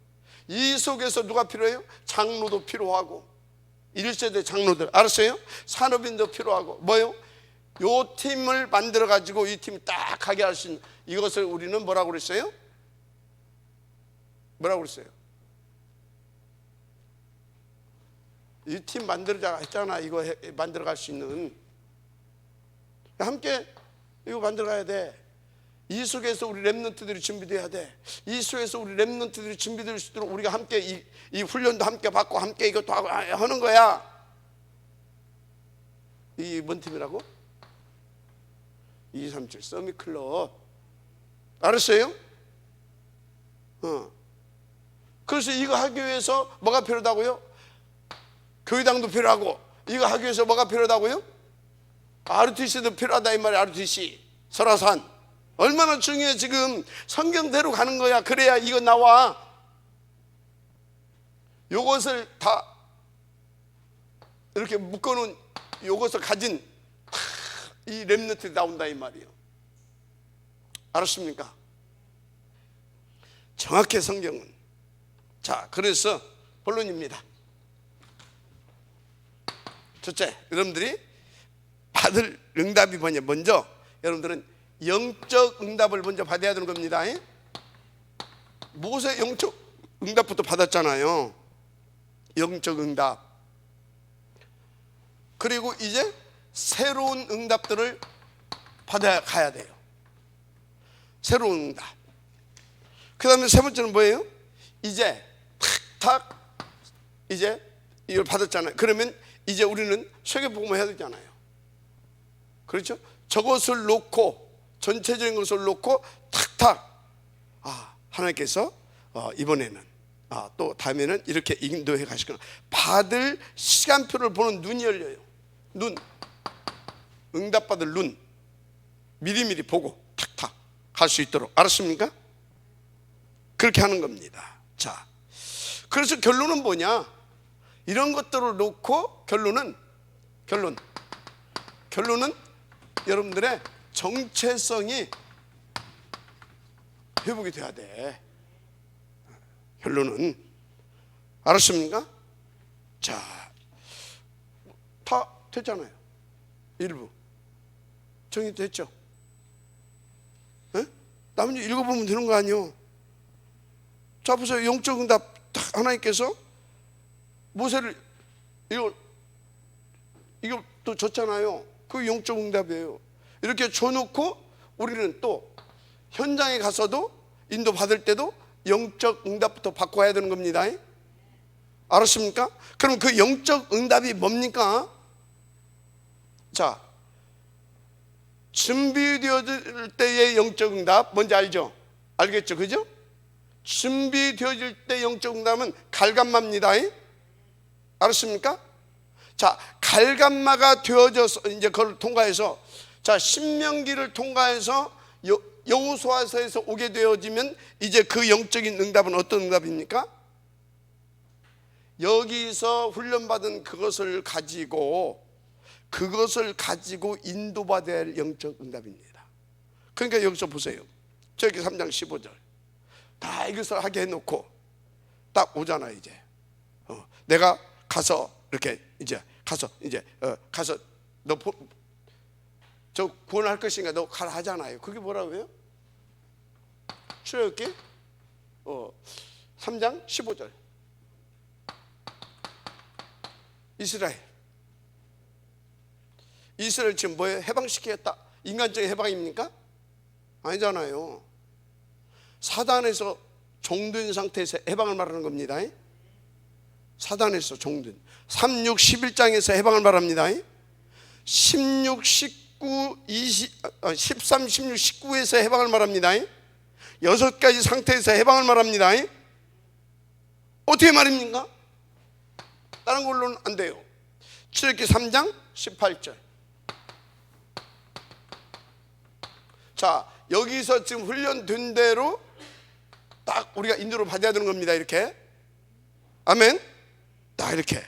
이 속에서 누가 필요해요? 장로도 필요하고, 1세대 장로들. 알았어요? 산업인도 필요하고. 뭐요? 요 팀을 만들어 가지고 이 팀이 딱 가게 할 수 있는, 이것을 우리는 뭐라고 그랬어요? 뭐라고 그랬어요? 이 팀 만들자 했잖아. 이거 만들어 갈 수 있는. 함께 이거 만들어 가야 돼. 이 속에서 우리 렘넌트들이 준비돼야 돼. 이 속에서 우리 렘넌트들이 준비될 수 있도록 우리가 함께 이 훈련도 함께 받고 함께 이것도 하고 하는 거야. 이 뭔 팀이라고? 237 서밋 클럽. 알았어요? 그래서 이거 하기 위해서 뭐가 필요하다고요? 교회당도 필요하고. 이거 하기 위해서 뭐가 필요하다고요? RTC도 필요하다 이 말이야. RTC 설화산 얼마나 중요해. 지금 성경대로 가는 거야. 그래야 이거 나와. 요것을 다 이렇게 묶어놓은 이것을 가진 이 렘넌트들이 나온다 이 말이에요. 알았습니까? 정확해 성경은. 자, 그래서 본론입니다. 첫째, 여러분들이 받을 응답이 뭐냐? 먼저 여러분들은 영적 응답을 먼저 받아야 되는 겁니다. 모세 영적 응답부터 받았잖아요. 영적 응답. 그리고 이제 새로운 응답들을 받아가야 돼요. 새로운 응답. 그 다음에 세 번째는 뭐예요? 이제 탁탁 이제 이걸 받았잖아요. 그러면 이제 우리는 세계복음을 해야 되잖아요. 그렇죠? 저것을 놓고, 전체적인 것을 놓고 탁탁 하나님께서 이번에는 또 다음에는 이렇게 인도해 가시거나 받을 시간표를 보는 눈이 열려요. 눈, 응답받을 눈, 미리미리 보고 탁탁 갈 수 있도록. 알았습니까? 그렇게 하는 겁니다. 자, 그래서 결론은 뭐냐? 이런 것들을 놓고 결론은 여러분들의 정체성이 회복이 돼야 돼. 결론은. 알았습니까? 자, 다 됐잖아요. 일부 정리됐죠? 나머지 읽어보면 되는 거 아니요? 자, 보세요. 영적 응답 하나님께서 모세를 이걸 또 줬잖아요. 그 영적 응답이에요. 이렇게 줘놓고 우리는 또 현장에 가서도 인도 받을 때도 영적 응답부터 받고 와야 되는 겁니다. 알았습니까? 그럼 그 영적 응답이 뭡니까? 자, 준비되어질 때의 영적 응답 뭔지 알죠? 알겠죠? 그죠? 준비되어질 때 영적 응답은 갈감마입니다. 알았습니까? 자, 갈감마가 되어져서 이제 그걸 통과해서, 자, 신명기를 통과해서 여호수아서에서 오게 되어지면 이제 그 영적인 응답은 어떤 응답입니까? 여기서 훈련받은 그것을 가지고 인도받아야 할 영적 응답입니다. 그러니까 여기서 보세요. 저기 3장 15절 다 이것을 하게 해놓고 딱 오잖아. 이제 내가 가서 이렇게 이제 가서 너 저 구원할 것인가 너 가라 하잖아요. 그게 뭐라고요? 출애굽기 3장 15절 이스라엘 지금 뭐예요? 해방시키겠다. 인간적인 해방입니까? 아니잖아요. 사단에서 종된 상태에서 해방을 말하는 겁니다. 사단에서 종된 3, 6, 11장에서 해방을 말합니다. 16, 19, 13, 16, 19에서 해방을 말합니다. 6가지 상태에서 해방을 말합니다. 어떻게 말입니까? 다른 걸로는 안 돼요. 출애굽기 3장 18절. 자, 여기서 지금 훈련된 대로 딱 우리가 인도를 받아야 되는 겁니다. 이렇게. 아멘. 딱 이렇게.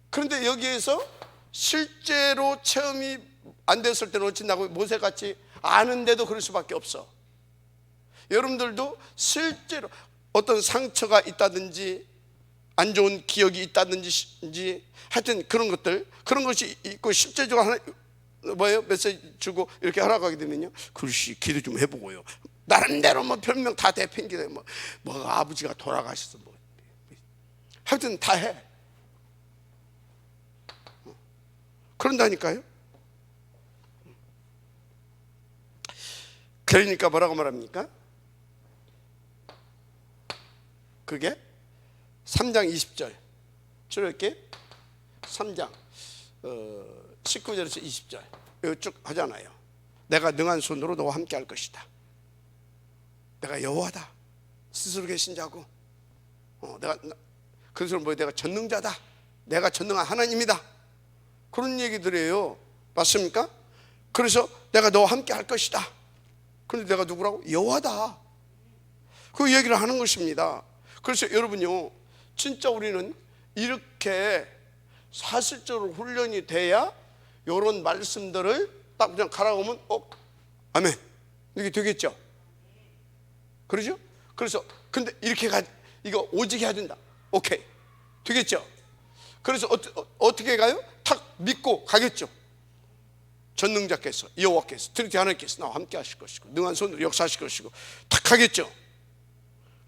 그런데 여기에서 실제로 체험이 안 됐을 때는 어쩐다고? 모세같이 아는데도 그럴 수밖에 없어. 여러분들도 실제로 어떤 상처가 있다든지 안 좋은 기억이 있다든지 하여튼 그런 것이 있고 실제적으로 하나 뭐예요? 메시지 주고 이렇게 하라고 하게 되면요, 글씨 기도 좀 해보고요. 나름대로 뭐 별명 다 대팽기네. 뭐 아버지가 돌아가셔서 뭐 하여튼 다 해. 그런다니까요. 그러니까 뭐라고 말합니까? 그게 3장 20절 출애굽기 3장 19절에서 20절 여기 쭉 하잖아요. 내가 능한 손으로 너와 함께 할 것이다. 내가 여호와다. 스스로 계신 자고 그래서 뭐 내가 전능자다. 내가 전능한 하나님이다. 그런 얘기들이에요. 맞습니까? 그래서 내가 너와 함께 할 것이다. 그런데 내가 누구라고? 여호와다. 그 얘기를 하는 것입니다. 그래서 여러분요, 진짜 우리는 이렇게 사실적으로 훈련이 돼야 이런 말씀들을 딱 그냥 가라고 하면 아멘 이게 되겠죠. 그러죠? 그래서 근데 이렇게 이거 오직 해야 된다. 오케이 되겠죠. 그래서 어떻게 가요? 탁 믿고 가겠죠. 전능자께서 여호와께서 트리티 하나님께서 나와 함께 하실 것이고 능한 손으로 역사하실 것이고 탁 하겠죠.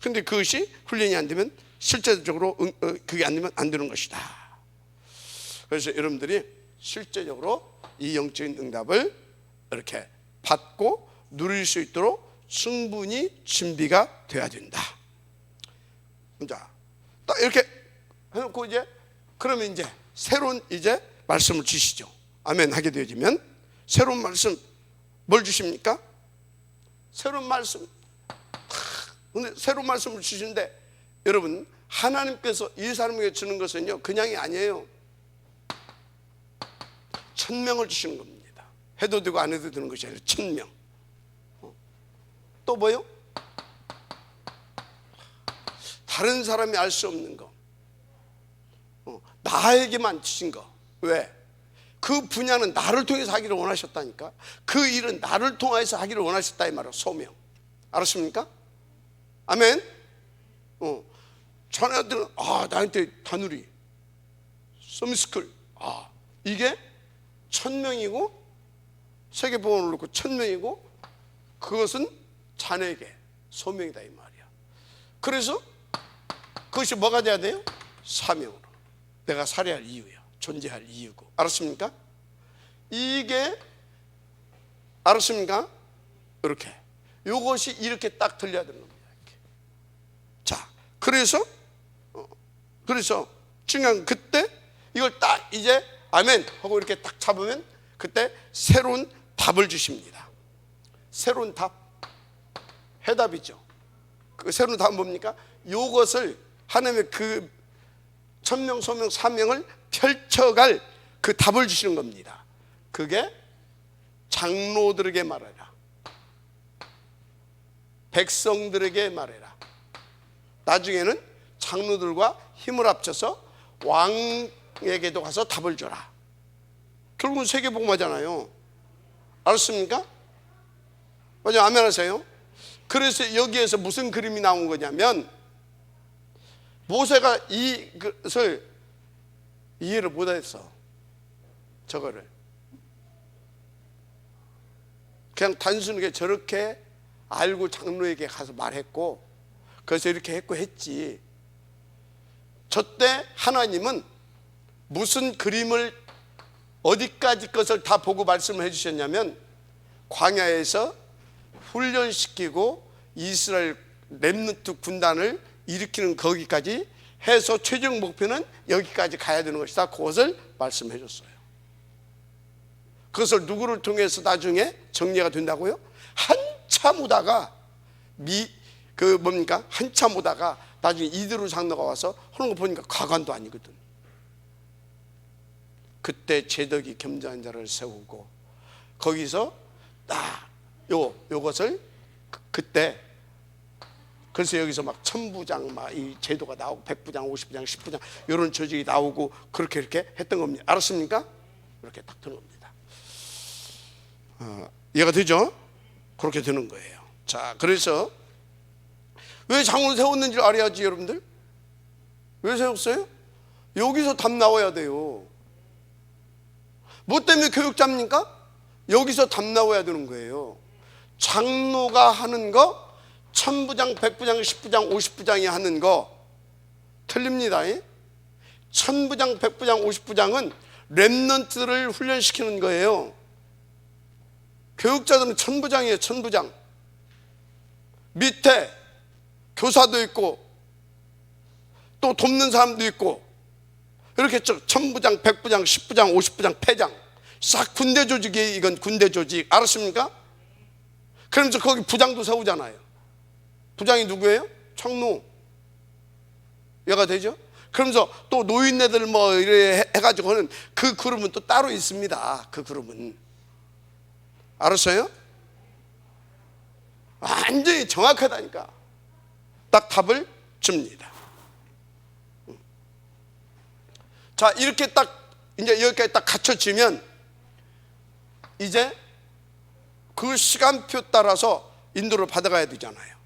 근데 그것이 훈련이 안 되면 실제적으로 그게 안 되면 안 되는 것이다. 그래서 여러분들이 실제적으로 이 영적인 응답을 이렇게 받고 누릴 수 있도록 충분히 준비가 돼야 된다. 자, 딱 이렇게 해놓고 그러면 이제 새로운 말씀을 주시죠. 아멘 하게 되어지면 새로운 말씀 뭘 주십니까? 새로운 말씀. 근데 새로운 말씀을 주시는데 여러분 하나님께서 이 사람에게 주는 것은요 그냥이 아니에요. 천명을 주시는 겁니다. 해도 되고 안 해도 되는 것이 아니라 천명. 또 뭐요? 다른 사람이 알 수 없는 거, 나에게만 주신 거. 왜? 그 분야는 나를 통해서 하기를 원하셨다니까. 그 일은 나를 통해서 하기를 원하셨다 이 말이야. 소명. 알았습니까? 아멘. 자네들은 나한테 다누리 서미스쿨 이게 1000명이고 세계보건을 놓고 1000명이고 그것은 자네에게 소명이다 이 말이야. 그래서 그것이 뭐가 돼야 돼요? 사명으로 내가 살아야 할 이유야. 존재할 이유고. 알았습니까? 이게 알았습니까? 이렇게 이것이 이렇게 딱 들려야 되는 겁니다. 이렇게. 자, 그래서 중요한 그때 이걸 딱 아멘 하고 이렇게 딱 잡으면 그때 새로운 답을 주십니다. 새로운 답, 해답이죠. 그 새로운 답은 뭡니까? 이것을 하나님의 그 천명, 소명, 사명을 펼쳐갈 그 답을 주시는 겁니다. 그게 장로들에게 말해라, 백성들에게 말해라. 나중에는 장로들과 힘을 합쳐서 왕에게도 가서 답을 줘라. 결국은 세계복음화잖아요. 알았습니까? 맞아요. 아멘 하세요. 그래서 여기에서 무슨 그림이 나온 거냐면 모세가 이것을 이해를 못했어. 저거를 그냥 단순하게 저렇게 알고 장로에게 가서 말했고 그래서 이렇게 했고 했지. 저때 하나님은 무슨 그림을 어디까지 것을 다 보고 말씀을 해주셨냐면 광야에서 훈련시키고 이스라엘 렘넌트 군단을 일으키는 거기까지 해서 최종 목표는 여기까지 가야 되는 것이다. 그것을 말씀해 줬어요. 그것을 누구를 통해서 나중에 정리가 된다고요? 한참 오다가 한참 오다가 나중에 이드로 장로가 와서 하는 거 보니까 가관도 아니거든. 그때 제덕이 겸손한 자를 세우고 거기서 요것을 그때 그래서 여기서 막 1000부장 막 이 제도가 나오고 100부장, 50부장, 10부장 이런 조직이 나오고 그렇게 이렇게 했던 겁니다. 알았습니까? 이렇게 딱 되는 겁니다. 이해가 되죠? 그렇게 되는 거예요. 자, 그래서 왜 장로를 세웠는지 알아야지 여러분들. 왜 세웠어요? 여기서 답 나와야 돼요. 뭐 때문에 교육자입니까? 여기서 답 나와야 되는 거예요. 장로가 하는 거 1000부장, 100부장, 10부장, 50부장이 하는 거 틀립니다. 1000부장, 100부장, 50부장은 렘넌트를 훈련시키는 거예요. 교육자들은 1000부장이에요. 1000부장. 밑에 교사도 있고 또 돕는 사람도 있고 이렇게 1000부장, 100부장, 10부장, 50부장, 패장 싹 군대 조직이에요. 이건 군대 조직. 알았습니까? 그러면서 거기 부장도 세우잖아요. 부장이 누구예요? 청노. 이해가 되죠? 그러면서 또 노인네들 뭐 이래 해가지고는 그 그룹은 또 따로 있습니다. 그 그룹은. 알았어요? 완전히 정확하다니까. 딱 답을 줍니다. 자, 이렇게 딱 이제 여기까지 딱 갖춰지면 이제 그 시간표 따라서 인도를 받아가야 되잖아요.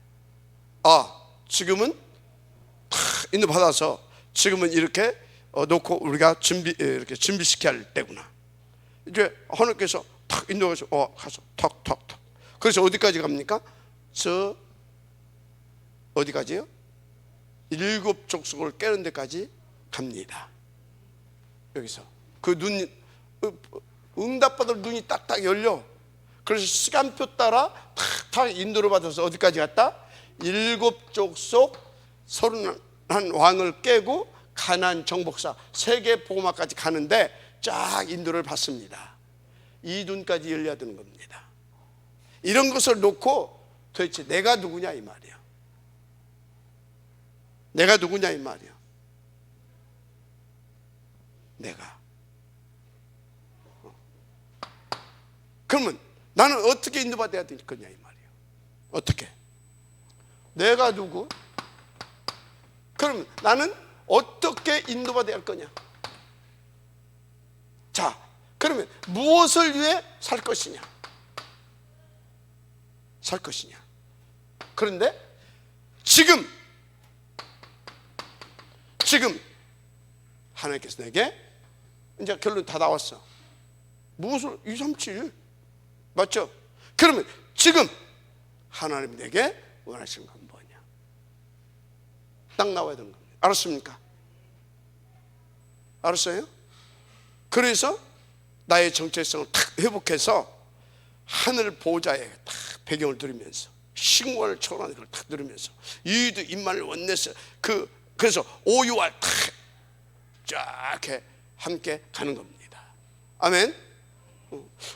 지금은 다 인도 받아서 지금은 이렇게 놓고 우리가 이렇게 준비시켜야 할 때구나. 이제 하나님께서 탁 인도해서 가서 턱턱턱. 그래서 어디까지 갑니까? 저 어디까지요? 7 족속을 깨는 데까지 갑니다. 여기서 그 눈 응답받을 눈이 딱딱 열려. 그래서 시간표 따라 탁탁 인도를 받아서 어디까지 갔다? 7 족속 31 왕을 깨고 가나안 정복사 세계 복음화까지 가는데 쫙 인도를 받습니다. 이 눈까지 열려야 되는 겁니다. 이런 것을 놓고 도대체 내가 누구냐 이 말이야. 내가 누구냐 이 말이야. 내가. 그러면 나는 어떻게 인도받아야 될 거냐 이 말이야. 어떻게? 내가 누구? 그러면 나는 어떻게 인도받아야 할 거냐? 자, 그러면 무엇을 위해 살 것이냐? 살 것이냐? 그런데 지금 하나님께서 내게 이제 결론 다 나왔어. 무엇을 2, 3, 7 맞죠? 그러면 지금 하나님이 내게 원하시는 건 뭐냐? 딱 나와야 되는 겁니다. 알았습니까? 알았어요? 그래서 나의 정체성을 탁 회복해서 하늘 보좌에 탁 배경을 들으면서 신관을 초월하는 걸 탁 들으면서 이도 임만을 원내서 그래서 오유와 탁 함께 가는 겁니다. 아멘.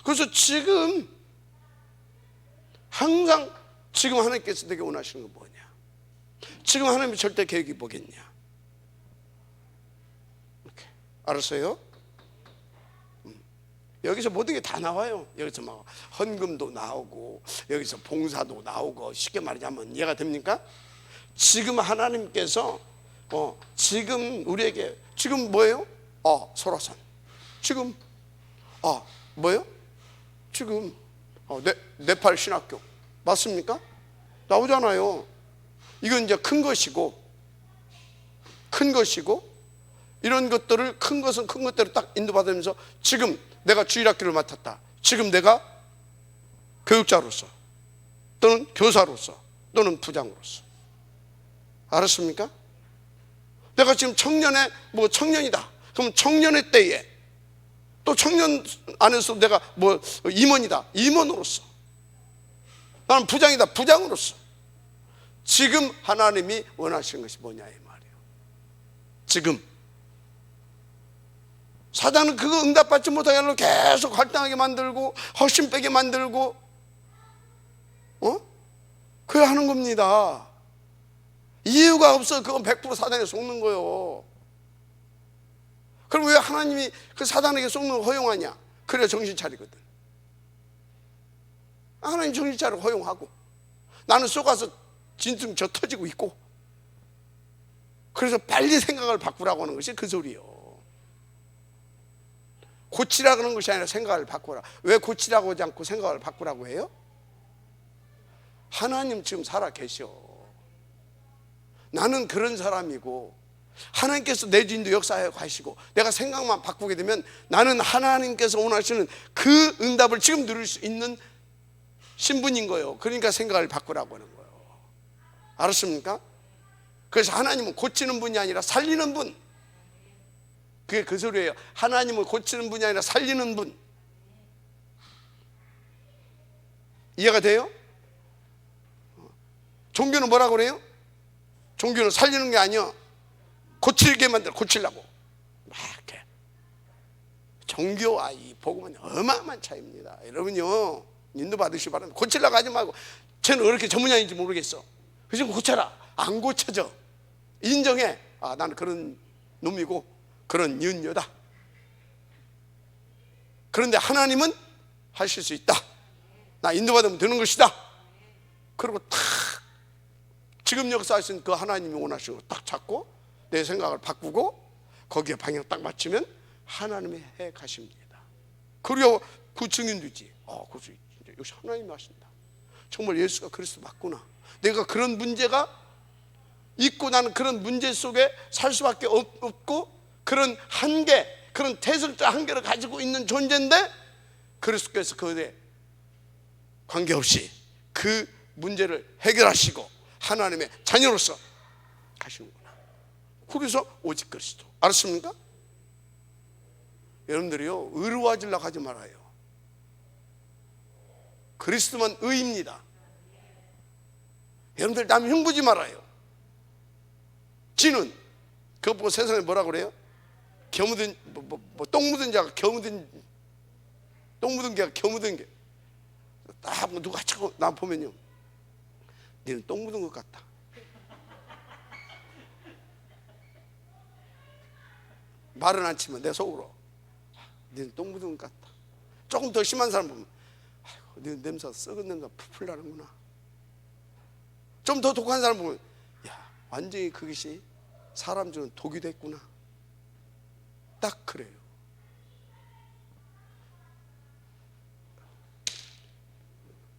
그래서 지금 항상 지금 하나님께서 내게 원하시는 건 뭐냐? 지금 하나님의 절대 계획이 뭐겠냐? 이렇게 알았어요? 여기서 모든 게 다 나와요. 여기서 막 헌금도 나오고 여기서 봉사도 나오고 쉽게 말하자면 이해가 됩니까? 지금 하나님께서 지금 우리에게 지금 뭐예요? 소라산. 지금 뭐예요? 지금 네팔 신학교 맞습니까? 나오잖아요. 이건 이제 큰 것이고 이런 것들을 큰 것은 큰 것대로 딱 인도받으면서 지금 내가 주일학교를 맡았다. 지금 내가 교육자로서 또는 교사로서 또는 부장으로서 알았습니까? 내가 지금 청년이다. 그럼 청년의 때에 또 청년 안에서 내가 임원이다. 임원으로서 나는 부장이다. 부장으로서 지금 하나님이 원하시는 것이 뭐냐 이 말이에요. 지금 사단은 그거 응답받지 못하게 하려고 계속 활동하게 만들고 허심 빼게 만들고 그래 하는 겁니다. 이유가 없어. 그건 100% 사단에 속는 거예요. 그럼 왜 하나님이 그 사단에게 속는 걸 허용하냐? 그래야 정신 차리거든. 하나님 정신 차리고 허용하고 나는 속아서 진퉁 저 터지고 있고 그래서 빨리 생각을 바꾸라고 하는 것이 그 소리예요. 고치라고 하는 것이 아니라 생각을 바꾸라. 왜 고치라고 하지 않고 생각을 바꾸라고 해요? 하나님 지금 살아 계셔. 나는 그런 사람이고 하나님께서 내 주인도 역사해 가시고 내가 생각만 바꾸게 되면 나는 하나님께서 원하시는 그 응답을 지금 누릴 수 있는 신분인 거예요. 그러니까 생각을 바꾸라고 하는 거예요. 알았습니까? 그래서 하나님은 고치는 분이 아니라 살리는 분. 그게 그 소리예요. 하나님은 고치는 분이 아니라 살리는 분. 이해가 돼요? 종교는 뭐라고 그래요? 종교는 살리는 게 아니야. 고치게 만들어. 고치려고 막 이렇게. 종교와 이 복음은 어마어마한 차이입니다. 여러분요 인도 받으시기 바랍니다. 고치려고 하지 말고 쟤는 왜 이렇게 전문가인지 모르겠어. 그래서 고쳐라. 안 고쳐져. 인정해. 나는 그런 놈이고 그런 윤녀다. 그런데 하나님은 하실 수 있다. 나 인도받으면 되는 것이다. 그리고 탁 지금 역사하신 그 하나님이 원하시는 걸 딱 잡고 내 생각을 바꾸고 거기에 방향 딱 맞추면 하나님의 해 가십니다. 그리고 그 증인되지. 그렇지, 진짜 역시 하나님이 하신다. 정말 예수가 그리스도 맞구나. 내가 그런 문제가 있고 나는 그런 문제 속에 살 수밖에 없고 그런 한계, 그런 태설적 한계를 가지고 있는 존재인데 그리스도께서 그에 관계없이 그 문제를 해결하시고 하나님의 자녀로서 가시는구나. 그래서 오직 그리스도. 알았습니까? 여러분들이요, 의로워지려고 하지 말아요. 그리스도만 의입니다. 여러분들 남 흉보지 말아요. 지는 그거 보고 세상에 뭐라 그래요? 겨묻은 똥 묻은 자가 겨묻은 똥 묻은 개가 겨묻은 개. 딱 누가 자꾸 나 보면요, 니는 똥 묻은 것 같다. 말은 안 치면 내 속으로 니는 똥 묻은 것 같다. 조금 더 심한 사람 보면 니는 냄새가 썩은 냄새가 풀풀 나는구나. 좀 더 독한 사람 보면 야, 완전히 그것이 사람 주는 독이 됐구나. 딱 그래요.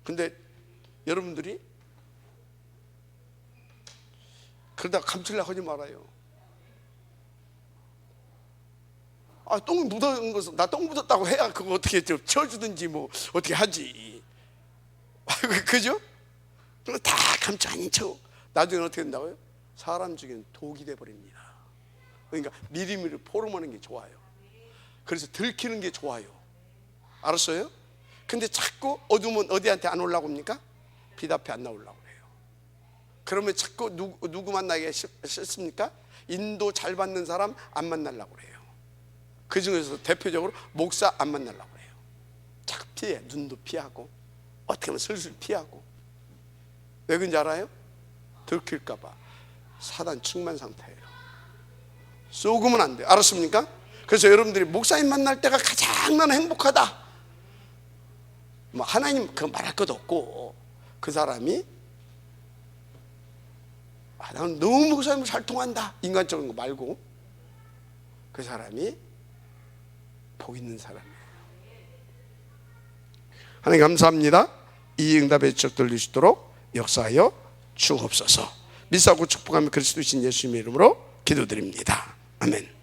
근데 여러분들이 그러다 감추려고 하지 말아요. 똥이 묻은 것은 나 똥 묻었다고 해야 그거 어떻게 쳐주든지 뭐 어떻게 하지. 그죠? 그거 다 감춰 아닌 척 나중에 어떻게 된다고요? 사람 중에는 독이 돼버립니다. 그러니까 미리미리 포럼하는 게 좋아요. 그래서 들키는 게 좋아요. 알았어요? 근데 자꾸 어두우면 어디한테 안 올라오고 합니까? 빛 앞에 안 나오려고 해요. 그러면 자꾸 누구 만나기가 싫습니까? 인도 잘 받는 사람 안 만나려고 해요. 그 중에서 대표적으로 목사 안 만나려고 해요. 자꾸 피해. 눈도 피하고 어떻게 하면 슬슬 피하고. 왜 그런지 알아요? 들킬까 봐. 사단 충만 상태예요. 쏘으면 안 돼요. 알았습니까? 그래서 여러분들이 목사님 만날 때가 가장 나는 행복하다. 뭐 하나님 그 말할 것도 없고 그 사람이 나는 너무 목사님 잘 통한다. 인간적인 거 말고 그 사람이 복 있는 사람이에요. 하나님 감사합니다. 이 응답의 적 들릴 수 있도록 역사하여 주옵소서. 믿사고 축복하며 그리스도신 예수님의 이름으로 기도드립니다. 아멘.